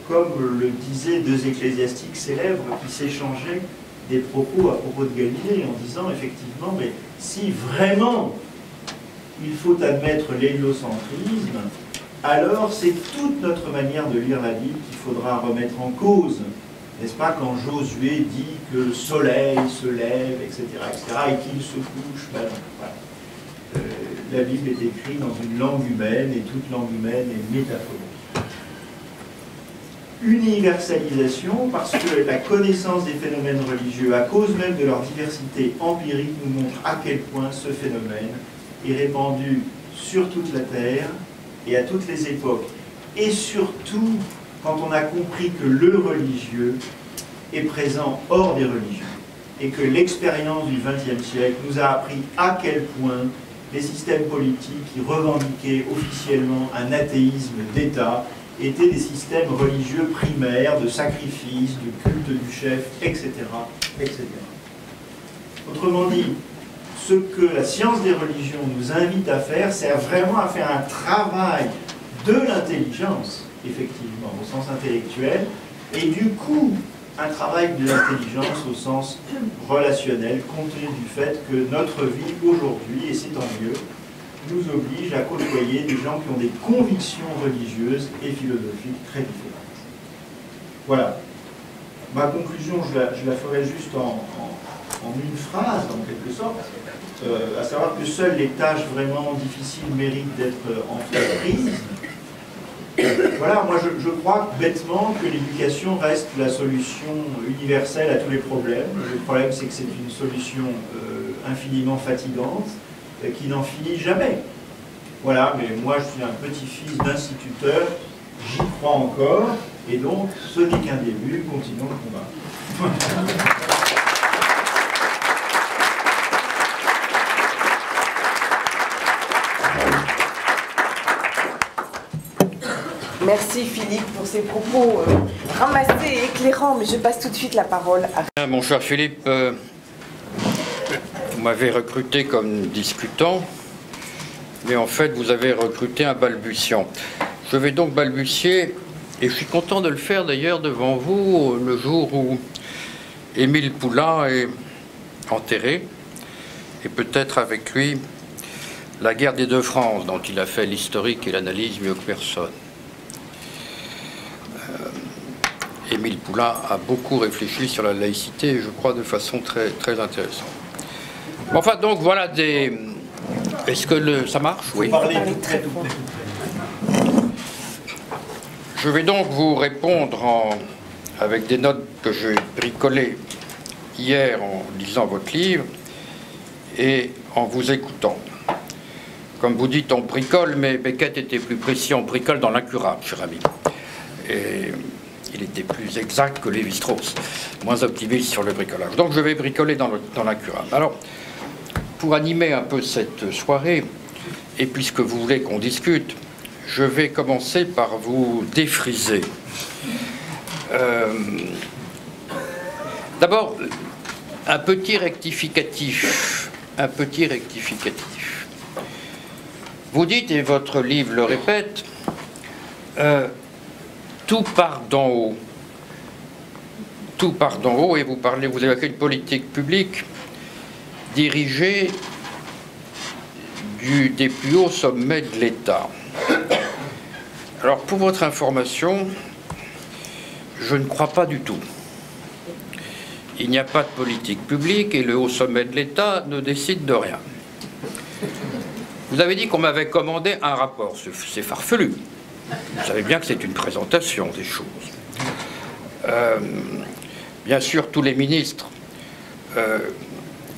comme le disaient deux ecclésiastiques célèbres qui s'échangeaient des propos à propos de Galilée en disant effectivement, mais si vraiment il faut admettre l'héliocentrisme, alors c'est toute notre manière de lire la Bible qu'il faudra remettre en cause. N'est-ce pas, quand Josué dit que le soleil se lève, etc., et qu'il se couche, ben non, voilà. La Bible est écrite dans une langue humaine, et toute langue humaine est métaphorique. Universalisation, parce que la connaissance des phénomènes religieux, à cause même de leur diversité empirique, nous montre à quel point ce phénomène est répandu sur toute la Terre et à toutes les époques. Et surtout, quand on a compris que le religieux est présent hors des religions, et que l'expérience du XXe siècle nous a appris à quel point les systèmes politiques qui revendiquaient officiellement un athéisme d'État étaient des systèmes religieux primaires, de sacrifice, de culte du chef, etc., etc. Autrement dit, ce que la science des religions nous invite à faire, c'est vraiment à faire un travail de l'intelligence, effectivement, au sens intellectuel, et du coup, un travail de l'intelligence au sens relationnel, compte tenu du fait que notre vie aujourd'hui, et c'est tant mieux, nous oblige à côtoyer des gens qui ont des convictions religieuses et philosophiques très différentes. Voilà. Ma conclusion, je la ferai juste en une phrase, en quelque sorte, à savoir que seules les tâches vraiment difficiles méritent d'être entreprises. Voilà, moi je crois bêtement que l'éducation reste la solution universelle à tous les problèmes. Le problème, c'est que c'est une solution infiniment fatigante, qui n'en finit jamais. Voilà, mais moi je suis un petit-fils d'instituteur, j'y crois encore, et donc ce n'est qu'un début, continuons le combat. Merci Philippe pour ces propos ramassés et éclairants, mais je passe tout de suite la parole à... Mon cher Philippe, vous m'avez recruté comme discutant, mais en fait vous avez recruté un balbutiant. Je vais donc balbutier, et je suis content de le faire d'ailleurs devant vous, le jour où Émile Poulain est enterré, et peut-être avec lui la guerre des deux France, dont il a fait l'historique et l'analyse mieux que personne. Émile Poulain a beaucoup réfléchi sur la laïcité, je crois, de façon très, très intéressante. Enfin, donc, voilà des... Est-ce que ça marche? Oui. Je vais donc vous répondre avec des notes que j'ai bricolées hier en lisant votre livre et en vous écoutant. Comme vous dites, on bricole, mais Beckett était plus précis, on bricole dans l'incurable, cher ami. Et il était plus exact que Lévi-Strauss, moins optimiste sur le bricolage. Donc je vais bricoler dans l'incurable. Alors, pour animer un peu cette soirée, et puisque vous voulez qu'on discute, je vais commencer par vous défriser. D'abord, un petit rectificatif. Un petit rectificatif. Vous dites, et votre livre le répète, tout part d'en haut. Tout part d'en haut, et vous évoquez une politique publique dirigée des plus hauts sommets de l'État. Alors, pour votre information, je ne crois pas du tout. Il n'y a pas de politique publique et le haut sommet de l'État ne décide de rien. Vous avez dit qu'on m'avait commandé un rapport. C'est farfelu. Vous savez bien que c'est une présentation des choses. Bien sûr, tous les ministres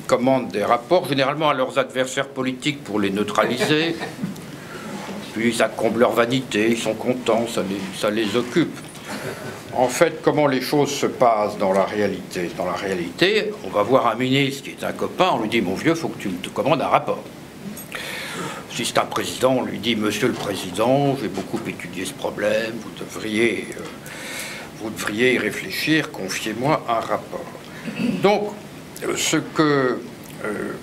commandent des rapports, généralement à leurs adversaires politiques pour les neutraliser. Puis ça comble leur vanité, ils sont contents, ça les occupe. En fait, comment les choses se passent dans la réalité? Dans la réalité, on va voir un ministre qui est un copain, on lui dit « Mon vieux, il faut que tu me commandes un rapport ». Si c'est un président, on lui dit « Monsieur le Président, j'ai beaucoup étudié ce problème, vous devriez y réfléchir, confiez-moi un rapport ». Donc,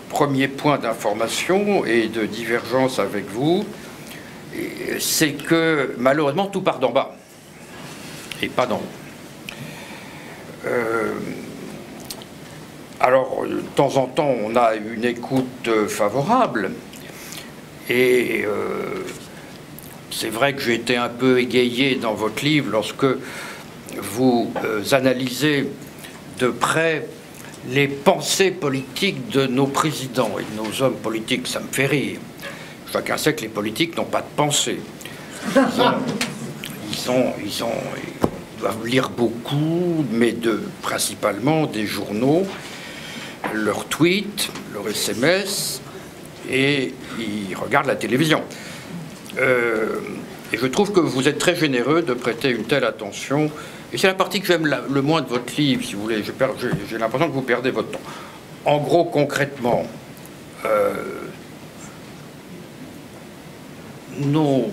premier point d'information et de divergence avec vous, c'est que malheureusement tout part d'en bas et pas d'en haut. Alors, de temps en temps, on a une écoute favorable et c'est vrai que j'ai été un peu égayé dans votre livre lorsque vous analysez de près les pensées politiques de nos présidents et de nos hommes politiques. Ça me fait rire. Chacun sait que les politiques n'ont pas de pensée. Ils doivent lire beaucoup, mais principalement des journaux, leurs tweets, leurs SMS, et ils regardent la télévision. Et je trouve que vous êtes très généreux de prêter une telle attention. Et c'est la partie que j'aime le moins de votre livre, si vous voulez. J'ai l'impression que vous perdez votre temps. En gros, concrètement, nos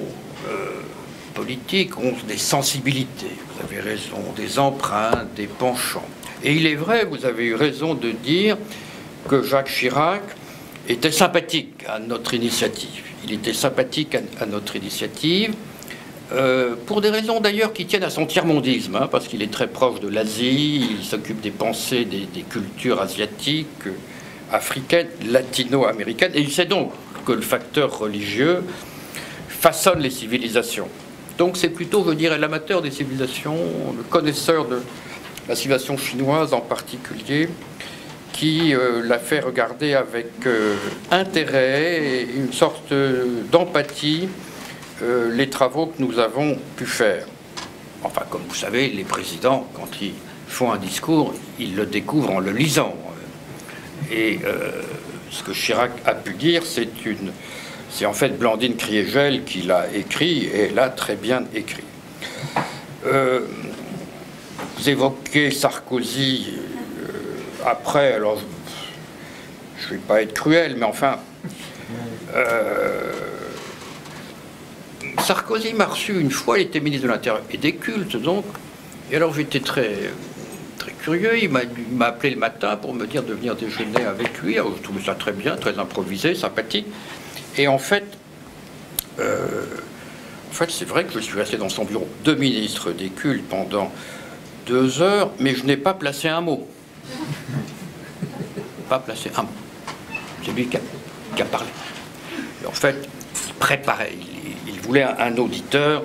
politiques ont des sensibilités, vous avez raison, des empreintes, des penchants. Et il est vrai, vous avez eu raison de dire que Jacques Chirac était sympathique à notre initiative. Il était sympathique à notre initiative, pour des raisons d'ailleurs qui tiennent à son tiers-mondisme, hein, parce qu'il est très proche de l'Asie, il s'occupe des pensées des cultures asiatiques, africaines, latino-américaines, et il sait donc que le facteur religieux façonne les civilisations. Donc c'est plutôt, je dirais, l'amateur des civilisations, le connaisseur de la civilisation chinoise en particulier, qui l'a fait regarder avec intérêt et une sorte d'empathie les travaux que nous avons pu faire. Enfin, comme vous savez, les présidents, quand ils font un discours, ils le découvrent en le lisant. Et ce que Chirac a pu dire, c'est en fait Blandine Kriégel qui l'a écrit, et elle a très bien écrit. Vous évoquez Sarkozy après, alors je ne vais pas être cruel, mais enfin, Sarkozy m'a reçu une fois, il était ministre de l'Intérieur et des cultes, donc, et alors j'étais très curieux, il m'a appelé le matin pour me dire de venir déjeuner avec lui, alors je trouvais ça très bien, très improvisé, sympathique, et en fait, c'est vrai que je suis resté dans son bureau de ministre des cultes pendant 2 heures, mais je n'ai pas placé un mot. Pas placé un mot. C'est lui qui a parlé. Et en fait, il préparait, il voulait un auditeur,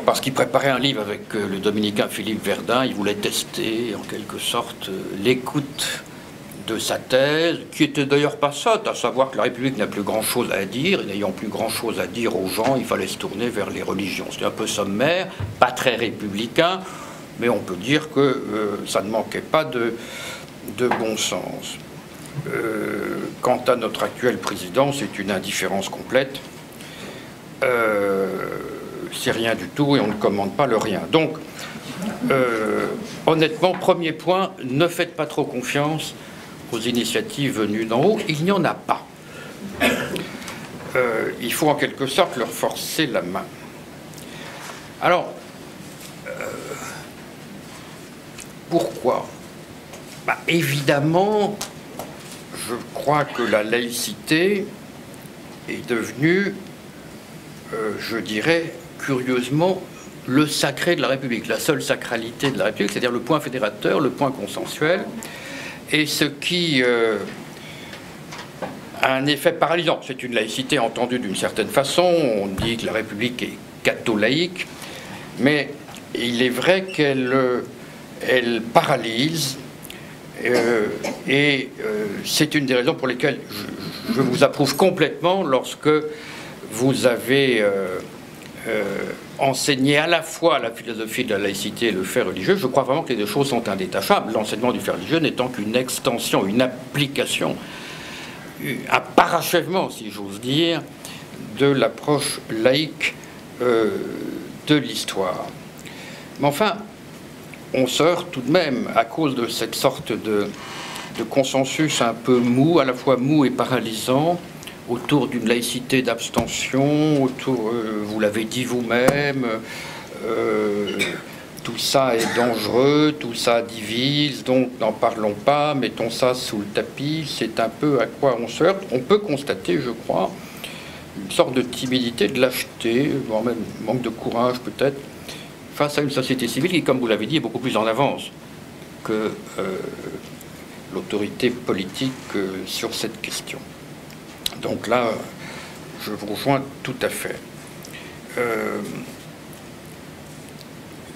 parce qu'il préparait un livre avec le dominicain Philippe Verdun, il voulait tester en quelque sorte l'écoute de sa thèse, qui était d'ailleurs pas sotte, à savoir que la République n'a plus grand-chose à dire, et n'ayant plus grand-chose à dire aux gens, il fallait se tourner vers les religions. C'était un peu sommaire, pas très républicain, mais on peut dire que ça ne manquait pas de bon sens. Quant à notre actuel président, c'est une indifférence complète. C'est rien du tout et on ne commande pas le rien. Donc, honnêtement, premier point, ne faites pas trop confiance aux initiatives venues d'en haut. Il n'y en a pas. Il faut en quelque sorte leur forcer la main. Alors, pourquoi? Évidemment, je crois que la laïcité est devenue, je dirais, curieusement, le sacré de la République, la seule sacralité de la République, c'est-à-dire le point fédérateur, le point consensuel, et ce qui a un effet paralysant. C'est une laïcité entendue d'une certaine façon, on dit que la République est catho-laïque, mais il est vrai qu'elle paralyse, et c'est une des raisons pour lesquelles je vous approuve complètement lorsque vous avez enseigner à la fois la philosophie de la laïcité et le fait religieux, je crois vraiment que les deux choses sont indétachables. L'enseignement du fait religieux n'étant qu'une extension, une application, un parachèvement, si j'ose dire, de l'approche laïque de l'histoire. Mais enfin, on se heurte tout de même, à cause de cette sorte de consensus un peu mou, à la fois mou et paralysant, autour d'une laïcité d'abstention, autour, vous l'avez dit vous-même, tout ça est dangereux, tout ça divise, donc n'en parlons pas, mettons ça sous le tapis, c'est un peu à quoi on se heurte. On peut constater, je crois, une sorte de timidité, de lâcheté, voire même manque de courage peut-être, face à une société civile qui, comme vous l'avez dit, est beaucoup plus en avance que l'autorité politique sur cette question. Donc là, je vous rejoins tout à fait.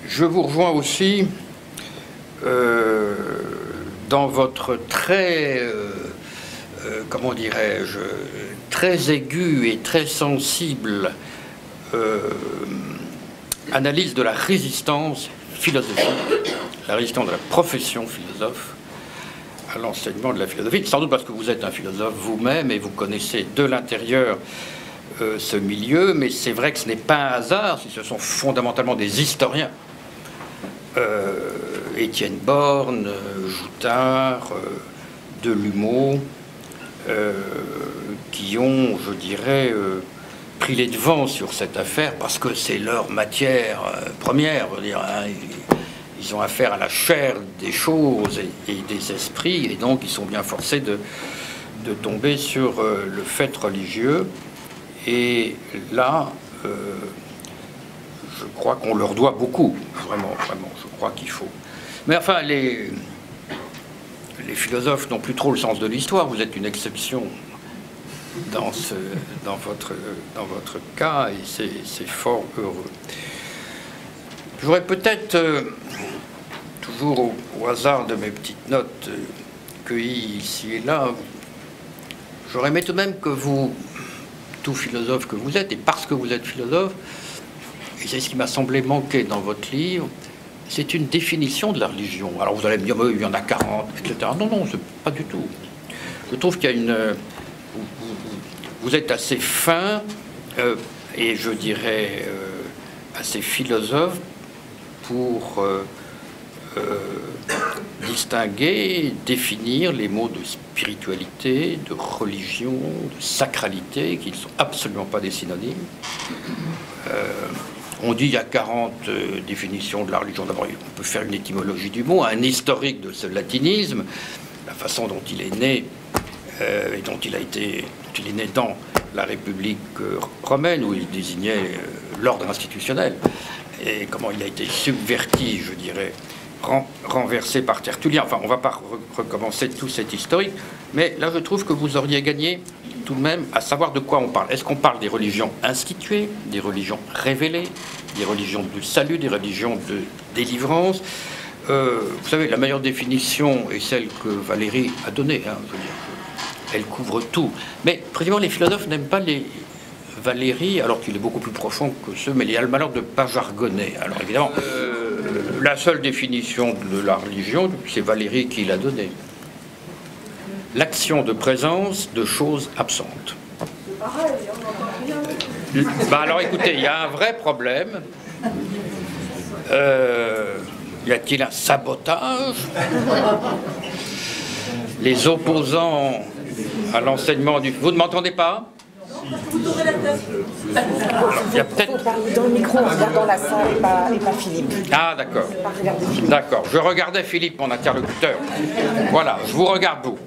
Je vous rejoins aussi dans votre très, comment dirais-je, très aiguë et très sensible analyse de la résistance philosophique, la résistance de la profession philosophe à l'enseignement de la philosophie, sans doute parce que vous êtes un philosophe vous-même et vous connaissez de l'intérieur ce milieu, mais c'est vrai que ce n'est pas un hasard si ce sont fondamentalement des historiens. Étienne Borne, Joutard, Delumeau, qui ont, je dirais, pris les devants sur cette affaire parce que c'est leur matière première, je veux dire, hein, ils ont affaire à la chair des choses et des esprits, et donc ils sont bien forcés de tomber sur le fait religieux. Et là, je crois qu'on leur doit beaucoup, vraiment, vraiment, je crois qu'il faut. Mais enfin, les philosophes n'ont plus trop le sens de l'histoire, vous êtes une exception dans votre cas, et c'est fort heureux. J'aurais peut-être, toujours au hasard de mes petites notes cueillies ici et là, j'aurais aimé tout de même que vous, tout philosophe que vous êtes, et parce que vous êtes philosophe, et c'est ce qui m'a semblé manquer dans votre livre, c'est une définition de la religion. Alors vous allez me dire, il y en a 40, etc. Non, non, c'est pas du tout. Je trouve qu'il y a une... Vous êtes assez fin, et je dirais assez philosophe, pour distinguer, définir les mots de spiritualité, de religion, de sacralité, qui ne sont absolument pas des synonymes. On dit qu'il y a 40 définitions de la religion. D'abord, on peut faire une étymologie du mot, un historique de ce latinisme, la façon dont il est né et dont il est né dans la République romaine, où il désignait l'ordre institutionnel, et comment il a été subverti, je dirais, renversé par Tertullien. Enfin, on ne va pas recommencer tout cet historique, mais là, je trouve que vous auriez gagné tout de même à savoir de quoi on parle. Est-ce qu'on parle des religions instituées, des religions révélées, des religions du salut, des religions de délivrance? Vous savez, la meilleure définition est celle que Valérie a donnée, hein, je veux dire, elle couvre tout. Mais, précisément, les philosophes n'aiment pas les Valérie, alors qu'il est beaucoup plus profond que ceux, mais il a le malheur de ne pas jargonner. Alors, évidemment, la seule définition de la religion, c'est Valérie qui l'a donnée. L'action de présence de choses absentes. Alors écoutez, il y a un vrai problème. Y a-t-il un sabotage? Les opposants à l'enseignement du... Vous ne m'entendez pas? Il y a peut-être... Il faut parler dans le micro en regardant la salle et pas Philippe. Ah, d'accord. D'accord. Je regardais Philippe, mon interlocuteur. Voilà, je vous regarde vous.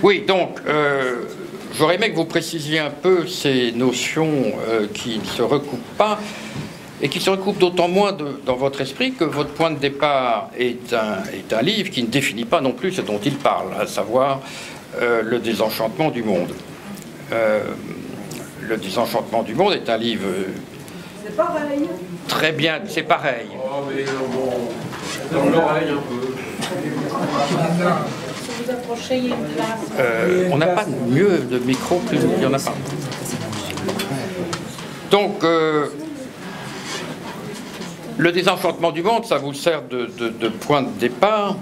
Oui, donc, j'aurais aimé que vous précisiez un peu ces notions qui ne se recoupent pas, et qui se recoupent d'autant moins dans votre esprit que votre point de départ est un livre qui ne définit pas non plus ce dont il parle, à savoir le désenchantement du monde. Le désenchantement du monde est un livre... C'est pareil. Très bien, c'est pareil. Oh, mais bon, dans l'oreille un peu. Si vous approchez, il y a une place. On n'a pas mieux de micro qu'il n'y en a pas. Donc, Le désenchantement du monde, ça vous sert de point de départ,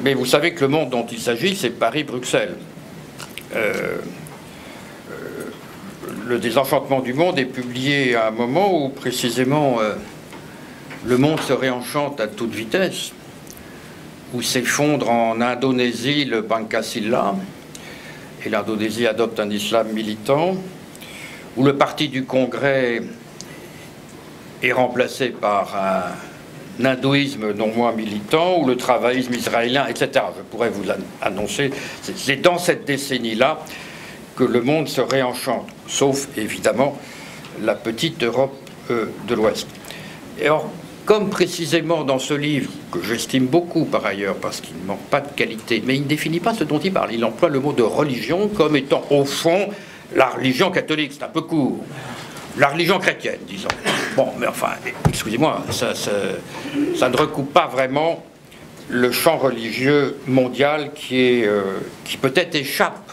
mais vous savez que le monde dont il s'agit, c'est Paris-Bruxelles. Le désenchantement du monde est publié à un moment où, précisément, le monde se réenchante à toute vitesse, où s'effondre en Indonésie le Pancasila, et l'Indonésie adopte un islam militant, où le parti du Congrès est remplacé par un hindouisme non moins militant, ou le travaillisme israélien, etc. Je pourrais vous annoncer, c'est dans cette décennie-là que le monde se réenchante, sauf évidemment la petite Europe de l'Ouest. Et or, comme précisément dans ce livre, que j'estime beaucoup par ailleurs, parce qu'il ne manque pas de qualité, mais il ne définit pas ce dont il parle. Il emploie le mot de religion comme étant, au fond, la religion catholique, c'est un peu court. La religion chrétienne, disons. Bon, mais enfin, excusez-moi, ça ne recoupe pas vraiment le champ religieux mondial qui peut-être échappe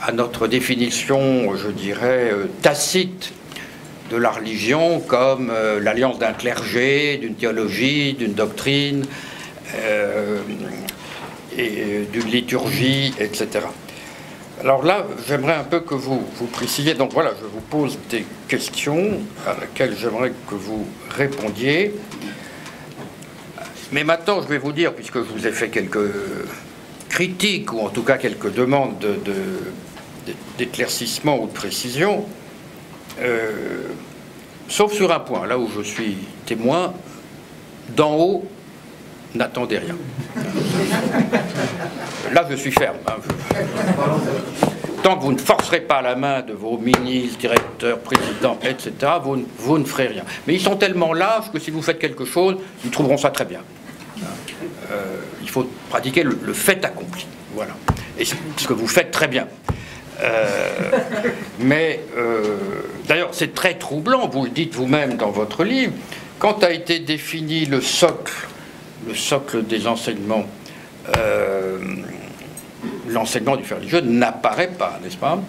à notre définition, je dirais, tacite de la religion comme l'alliance d'un clergé, d'une théologie, d'une doctrine, et d'une liturgie, etc. Alors là, j'aimerais un peu que vous précisiez. Donc voilà, je vous pose des questions à laquelle j'aimerais que vous répondiez. Mais maintenant, je vais vous dire, puisque je vous ai fait quelques critiques, ou en tout cas quelques demandes d'éclaircissement ou de précision, sauf sur un point, là où je suis témoin, d'en haut, n'attendez rien. Là, je suis ferme. Hein. Tant que vous ne forcerez pas la main de vos ministres, directeurs, présidents, etc., vous ne ferez rien. Mais ils sont tellement lâches que si vous faites quelque chose, ils trouveront ça très bien. Il faut pratiquer le fait accompli. Voilà. Et c'est ce que vous faites très bien. D'ailleurs, c'est très troublant, vous le dites vous-même dans votre livre, quand a été défini le socle des enseignements, l'enseignement du fait religieux n'apparaît pas, n'est-ce pas?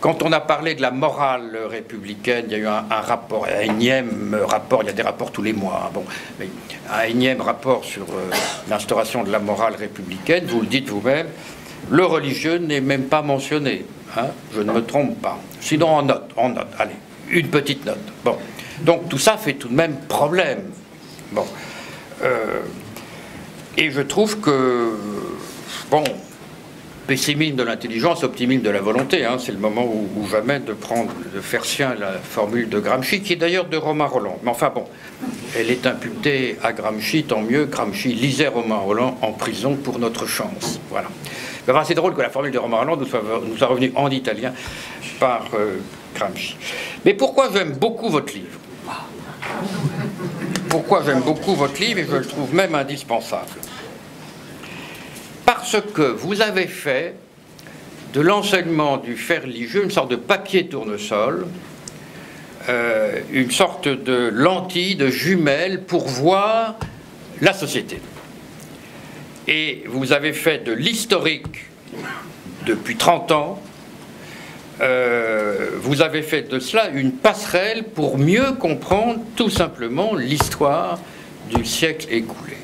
Quand on a parlé de la morale républicaine, il y a eu un rapport, un énième rapport, il y a des rapports tous les mois, hein, bon, mais un énième rapport sur l'instauration de la morale républicaine, vous le dites vous-même, le religieux n'est même pas mentionné, hein, je ne me trompe pas. Sinon en note, allez, une petite note. Bon, donc tout ça fait tout de même problème. Bon, et je trouve que, bon, pessimisme de l'intelligence, optimisme de la volonté, hein, c'est le moment où jamais de faire sien la formule de Gramsci, qui est d'ailleurs de Romain Rolland. Mais enfin bon, elle est imputée à Gramsci, tant mieux. Gramsci lisait Romain Rolland en prison pour notre chance. Voilà. Enfin, c'est drôle que la formule de Romain Rolland nous soit revenue en italien par Gramsci. Mais pourquoi j'aime beaucoup votre livre? Pourquoi j'aime beaucoup votre livre, et je le trouve même indispensable? Parce que vous avez fait de l'enseignement du fait religieux une sorte de papier tournesol, une sorte de lentille, de jumelle pour voir la société. Et vous avez fait de l'historique depuis 30 ans, vous avez fait de cela une passerelle pour mieux comprendre tout simplement l'histoire du siècle écoulé.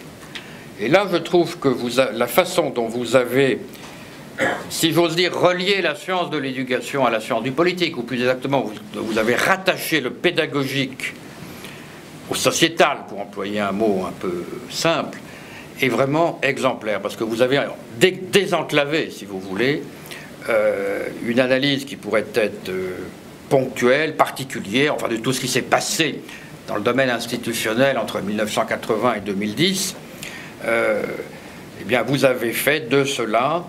Et là, je trouve que la façon dont vous avez, si j'ose dire, relié la science de l'éducation à la science du politique, ou plus exactement, vous avez rattaché le pédagogique au sociétal, pour employer un mot un peu simple, est vraiment exemplaire, parce que vous avez désenclavé, si vous voulez, une analyse qui pourrait être ponctuelle, particulière, enfin de tout ce qui s'est passé dans le domaine institutionnel entre 1980 et 2010, eh bien, vous avez fait de cela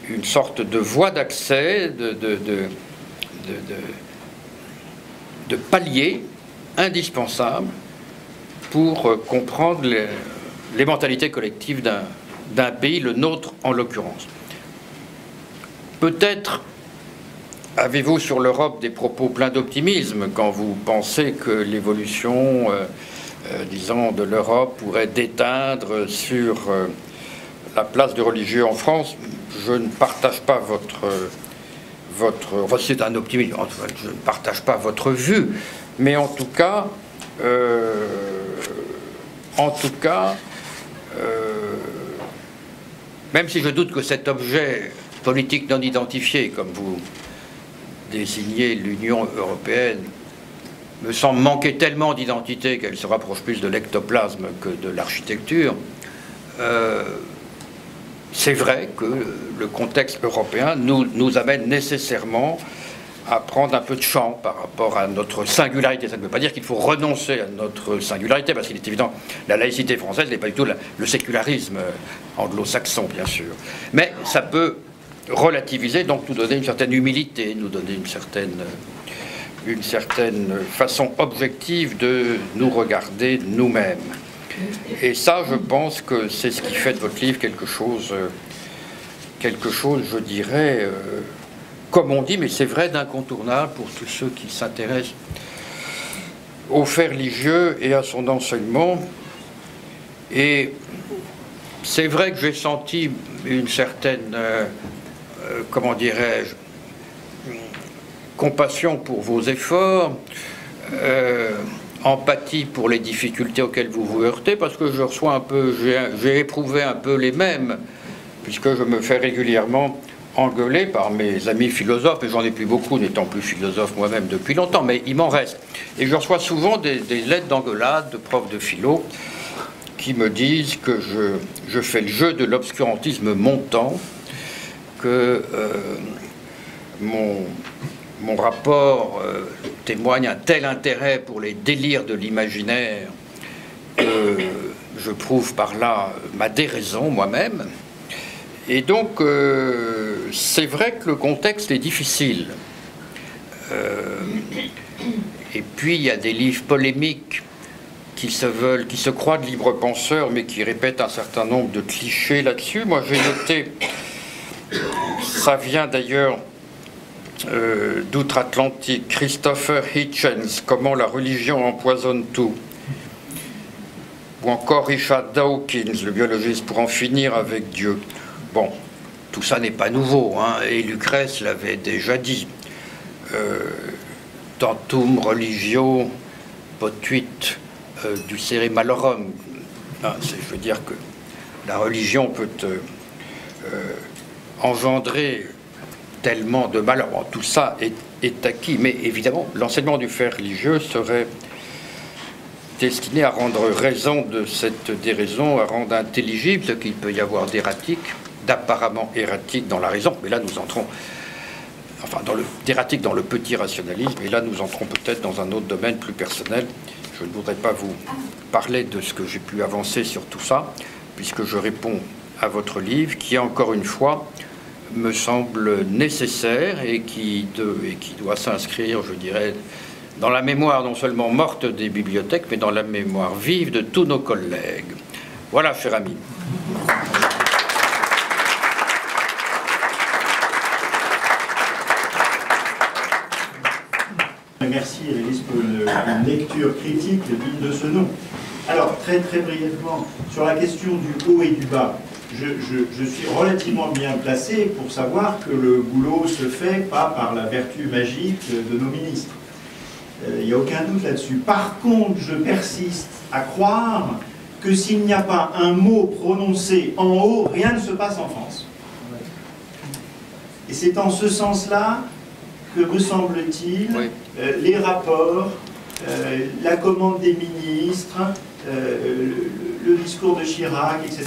une sorte de voie d'accès, de palier indispensable pour comprendre les mentalités collectives d'un pays, le nôtre en l'occurrence. Peut-être avez-vous sur l'Europe des propos pleins d'optimisme quand vous pensez que l'évolution disons, de l'Europe pourrait déteindre sur la place du religieux en France. Je ne partage pas enfin, c'est un optimisme, je ne partage pas votre vue, mais en tout cas, en tout cas, même si je doute que cet objet politique non identifié, comme vous désignez l'Union européenne, me semble manquer tellement d'identité qu'elle se rapproche plus de l'ectoplasme que de l'architecture, c'est vrai que le contexte européen nous amène nécessairement à prendre un peu de champ par rapport à notre singularité. Ça ne veut pas dire qu'il faut renoncer à notre singularité, parce qu'il est évident, la laïcité française n'est pas du tout le sécularisme anglo-saxon, bien sûr. Mais ça peut relativiser, donc nous donner une certaine humilité, nous donner une certaine façon objective de nous regarder nous-mêmes. Et ça, je pense que c'est ce qui fait de votre livre quelque chose, je dirais, comme on dit, mais c'est vrai, d'incontournable pour tous ceux qui s'intéressent au fait religieux et à son enseignement. Et c'est vrai que j'ai senti une certaine, comment dirais-je, compassion pour vos efforts, empathie pour les difficultés auxquelles vous vous heurtez, parce que je reçois un peu, j'ai éprouvé un peu les mêmes, puisque je me fais régulièrement engueuler par mes amis philosophes, et j'en ai plus beaucoup, n'étant plus philosophe moi-même depuis longtemps, mais il m'en reste. Et je reçois souvent des lettres d'engueulade de profs de philo qui me disent que je fais le jeu de l'obscurantisme montant, que mon rapport témoigne un tel intérêt pour les délires de l'imaginaire que je prouve par là ma déraison moi-même. Et donc, c'est vrai que le contexte est difficile. Et puis, il y a des livres polémiques qui se croient de libres penseurs, mais qui répètent un certain nombre de clichés là-dessus. Moi, j'ai noté, ça vient d'ailleurs d'outre-Atlantique, Christopher Hitchens, Comment la religion empoisonne tout, ou encore Richard Dawkins, le biologiste, Pour en finir avec Dieu. Bon, tout ça n'est pas nouveau, hein, et Lucrèce l'avait déjà dit. Tantum religio potuit ducere malorum. Je veux dire que la religion peut engendrer tellement de malheur. Bon, tout ça est acquis, mais évidemment, l'enseignement du fait religieux serait destiné à rendre raison de cette déraison, à rendre intelligible ce qu'il peut y avoir d'erratique, d'apparemment erratique dans la raison. Mais là, nous entrons, enfin, d'erratique dans le petit rationalisme, et là, nous entrons peut-être dans un autre domaine plus personnel. Je ne voudrais pas vous parler de ce que j'ai pu avancer sur tout ça, puisque je réponds à votre livre, qui, encore une fois, me semble nécessaire et qui doit s'inscrire, je dirais, dans la mémoire non seulement morte des bibliothèques, mais dans la mémoire vive de tous nos collègues. Voilà, cher ami. Merci, Élise, pour une lecture critique digne de ce nom. Alors, très brièvement, sur la question du haut et du bas, je suis relativement bien placé pour savoir que le boulot se fait pas par la vertu magique de nos ministres. Il n'y a aucun doute là-dessus. Par contre, je persiste à croire que s'il n'y a pas un mot prononcé en haut, rien ne se passe en France. Et c'est en ce sens-là que, me semble-t-il, oui, les rapports, la commande des ministres, le discours de Chirac, etc.,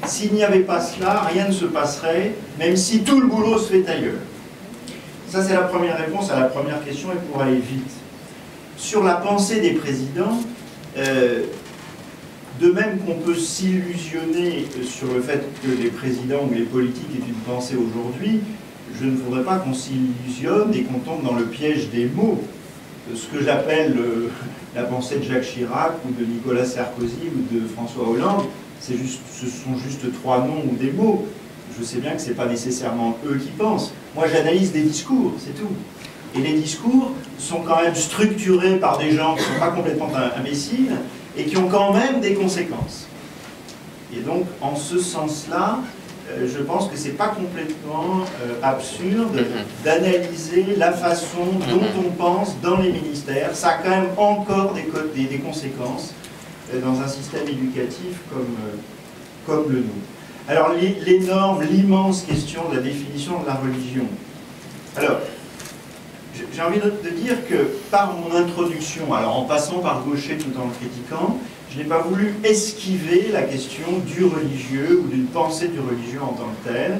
s'il n'y avait pas cela, rien ne se passerait, même si tout le boulot se fait ailleurs. Ça, c'est la première réponse à la première question, et pour aller vite. Sur la pensée des présidents, de même qu'on peut s'illusionner sur le fait que les présidents ou les politiques aient une pensée aujourd'hui, je ne voudrais pas qu'on s'illusionne et qu'on tombe dans le piège des mots. Ce que j'appelle la pensée de Jacques Chirac ou de Nicolas Sarkozy ou de François Hollande, ce sont juste trois noms ou des mots. Je sais bien que ce n'est pas nécessairement eux qui pensent. Moi, j'analyse des discours, c'est tout. Et les discours sont quand même structurés par des gens qui ne sont pas complètement imbéciles et qui ont quand même des conséquences. Et donc, en ce sens-là, je pense que ce n'est pas complètement absurde d'analyser la façon dont on pense dans les ministères. Ça a quand même encore des conséquences dans un système éducatif comme le nôtre. Alors l'énorme, l'immense question de la définition de la religion. Alors, j'ai envie de dire que par mon introduction, alors en passant par Gaucher tout en le critiquant, je n'ai pas voulu esquiver la question du religieux ou d'une pensée du religieux en tant que tel,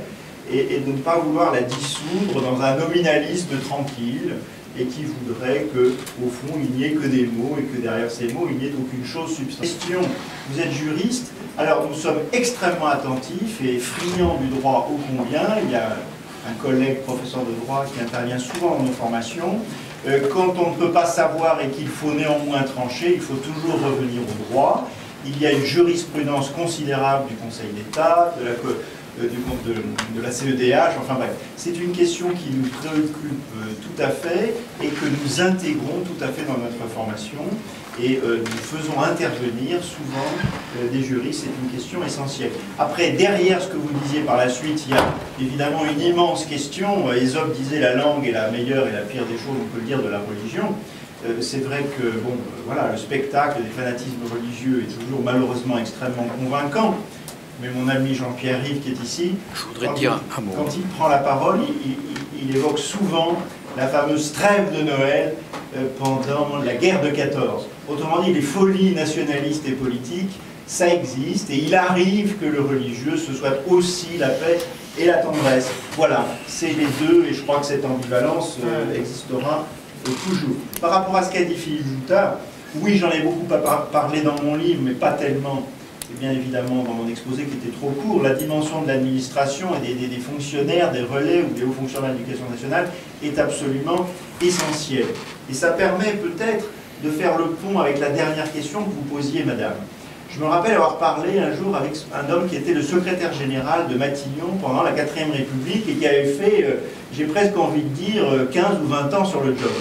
et de ne pas vouloir la dissoudre dans un nominalisme tranquille, et qui voudrait qu'au fond, il n'y ait que des mots, et que derrière ces mots, il n'y ait aucune chose substantielle. Vous êtes juriste, alors nous sommes extrêmement attentifs et friands du droit ô combien. Il y a un collègue professeur de droit qui intervient souvent dans nos formations. Quand on ne peut pas savoir et qu'il faut néanmoins trancher, il faut toujours revenir au droit. Il y a une jurisprudence considérable du Conseil d'État, de la CEDH, enfin bref. C'est une question qui nous préoccupe tout à fait et que nous intégrons tout à fait dans notre formation. Et nous faisons intervenir souvent des juristes, c'est une question essentielle. Après, derrière ce que vous disiez par la suite, il y a évidemment une immense question. Ésope disait la langue est la meilleure et la pire des choses, on peut le dire, de la religion. C'est vrai que bon, voilà, le spectacle des fanatismes religieux est toujours malheureusement extrêmement convaincant. Mais mon ami Jean-Pierre Rive, qui est ici, quand il prend la parole, il évoque souvent la fameuse trêve de Noël pendant la guerre de 14. Autrement dit, les folies nationalistes et politiques, ça existe, et il arrive que le religieux se soit aussi la paix et la tendresse. Voilà, c'est les deux, et je crois que cette ambivalence existera toujours. Par rapport à ce qu'a dit Philippe Joutard, oui, j'en ai beaucoup parlé dans mon livre, mais pas tellement, et bien évidemment dans mon exposé qui était trop court. La dimension de l'administration et des fonctionnaires, des relais ou des hauts fonctionnaires de l'éducation nationale est absolument essentielle. Et ça permet peut-être de faire le pont avec la dernière question que vous posiez, madame. Je me rappelle avoir parlé un jour avec un homme qui était le secrétaire général de Matignon pendant la 4ème République et qui avait fait, j'ai presque envie de dire, 15 ou 20 ans sur le job.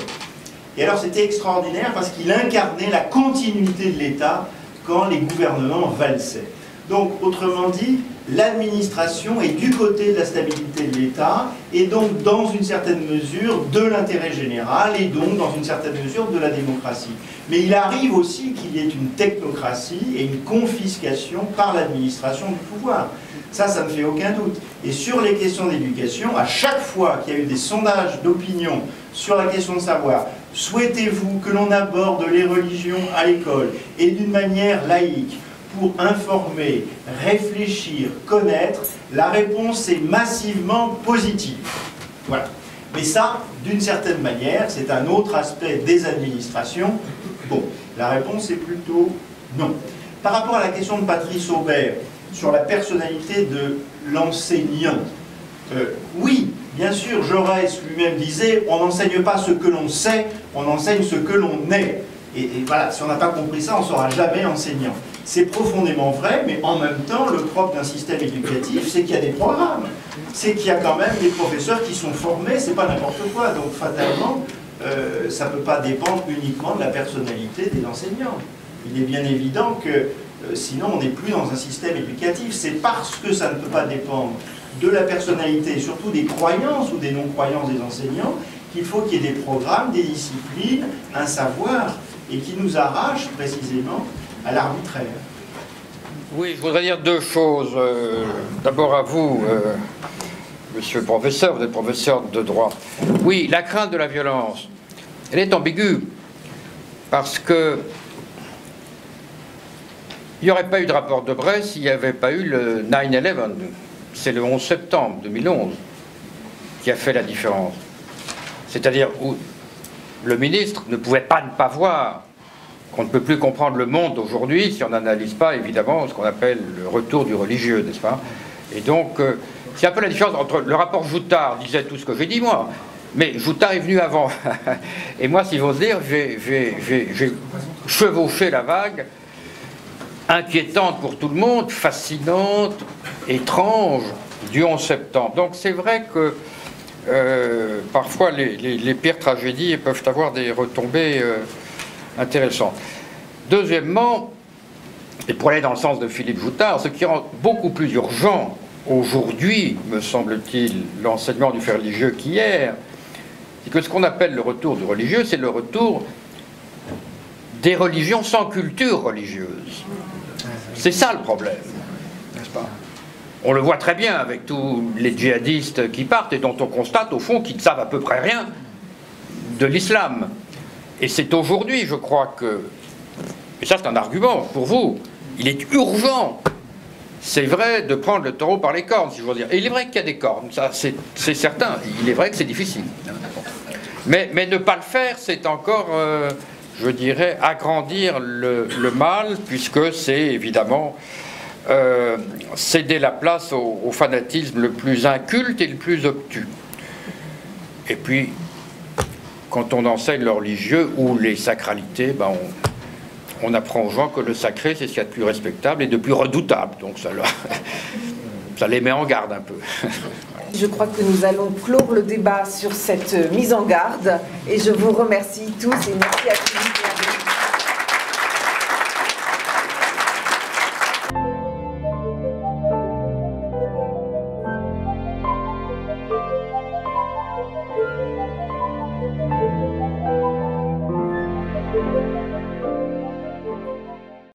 Et alors c'était extraordinaire parce qu'il incarnait la continuité de l'État quand les gouvernements valsaient. Donc, autrement dit, l'administration est du côté de la stabilité de l'État et donc, dans une certaine mesure, de l'intérêt général et donc, dans une certaine mesure, de la démocratie. Mais il arrive aussi qu'il y ait une technocratie et une confiscation par l'administration du pouvoir. Ça ne fait aucun doute. Et sur les questions d'éducation, à chaque fois qu'il y a eu des sondages d'opinion sur la question de savoir souhaitez-vous que l'on aborde les religions à l'école et d'une manière laïque pour informer, réfléchir, connaître, la réponse est massivement positive. Voilà. Mais ça, d'une certaine manière, c'est un autre aspect des administrations. Bon, la réponse est plutôt non. Par rapport à la question de Patrice Aubert, sur la personnalité de l'enseignant, oui, bien sûr, Jaurès lui-même disait, on n'enseigne pas ce que l'on sait, on enseigne ce que l'on est. Et voilà, si on n'a pas compris ça, on ne sera jamais enseignant. C'est profondément vrai, mais en même temps, le propre d'un système éducatif, c'est qu'il y a des programmes. C'est qu'il y a quand même des professeurs qui sont formés, c'est pas n'importe quoi. Donc fatalement, ça ne peut pas dépendre uniquement de la personnalité des enseignants. Il est bien évident que sinon, on n'est plus dans un système éducatif. C'est parce que ça ne peut pas dépendre de la personnalité, et surtout des croyances ou des non-croyances des enseignants, qu'il faut qu'il y ait des programmes, des disciplines, un savoir, et qui nous arrachent précisément à l'arbitraire. Oui, je voudrais dire deux choses. D'abord à vous, monsieur le professeur, vous êtes professeur de droit. Oui, la crainte de la violence, elle est ambiguë, parce que il n'y aurait pas eu de rapport de Brest s'il n'y avait pas eu le 9/11. C'est le 11 septembre 2011 qui a fait la différence. C'est-à-dire où le ministre ne pouvait pas ne pas voir qu'on ne peut plus comprendre le monde aujourd'hui si on n'analyse pas, évidemment, ce qu'on appelle le retour du religieux, n'est-ce pas? Et donc, c'est un peu la différence entre le rapport Joutard disait tout ce que j'ai dit, moi, mais Joutard est venu avant. Et moi, si j'ose dire, j'ai chevauché la vague, inquiétante pour tout le monde, fascinante, étrange, du 11 septembre. Donc c'est vrai que parfois les pires tragédies peuvent avoir des retombées intéressantes. Deuxièmement, et pour aller dans le sens de Philippe Joutard, ce qui rend beaucoup plus urgent aujourd'hui, me semble-t-il, l'enseignement du fait religieux qu'hier, c'est que ce qu'on appelle le retour du religieux, c'est le retour des religions sans culture religieuse. C'est ça le problème, n'est-ce pas? On le voit très bien avec tous les djihadistes qui partent et dont on constate au fond qu'ils ne savent à peu près rien de l'islam. Et c'est aujourd'hui, je crois que, et ça c'est un argument pour vous, il est urgent, c'est vrai, de prendre le taureau par les cornes, si je veux dire. Et il est vrai qu'il y a des cornes, ça c'est certain, il est vrai que c'est difficile. Mais ne pas le faire, c'est encore, je dirais, agrandir le mal, puisque c'est évidemment céder la place au fanatisme le plus inculte et le plus obtus. Et puis, quand on enseigne le religieux ou les sacralités, ben on apprend aux gens que le sacré, c'est ce qu'il y a de plus respectable et de plus redoutable. Donc ça les met en garde un peu. Je crois que nous allons clore le débat sur cette mise en garde et je vous remercie tous et merci à tous.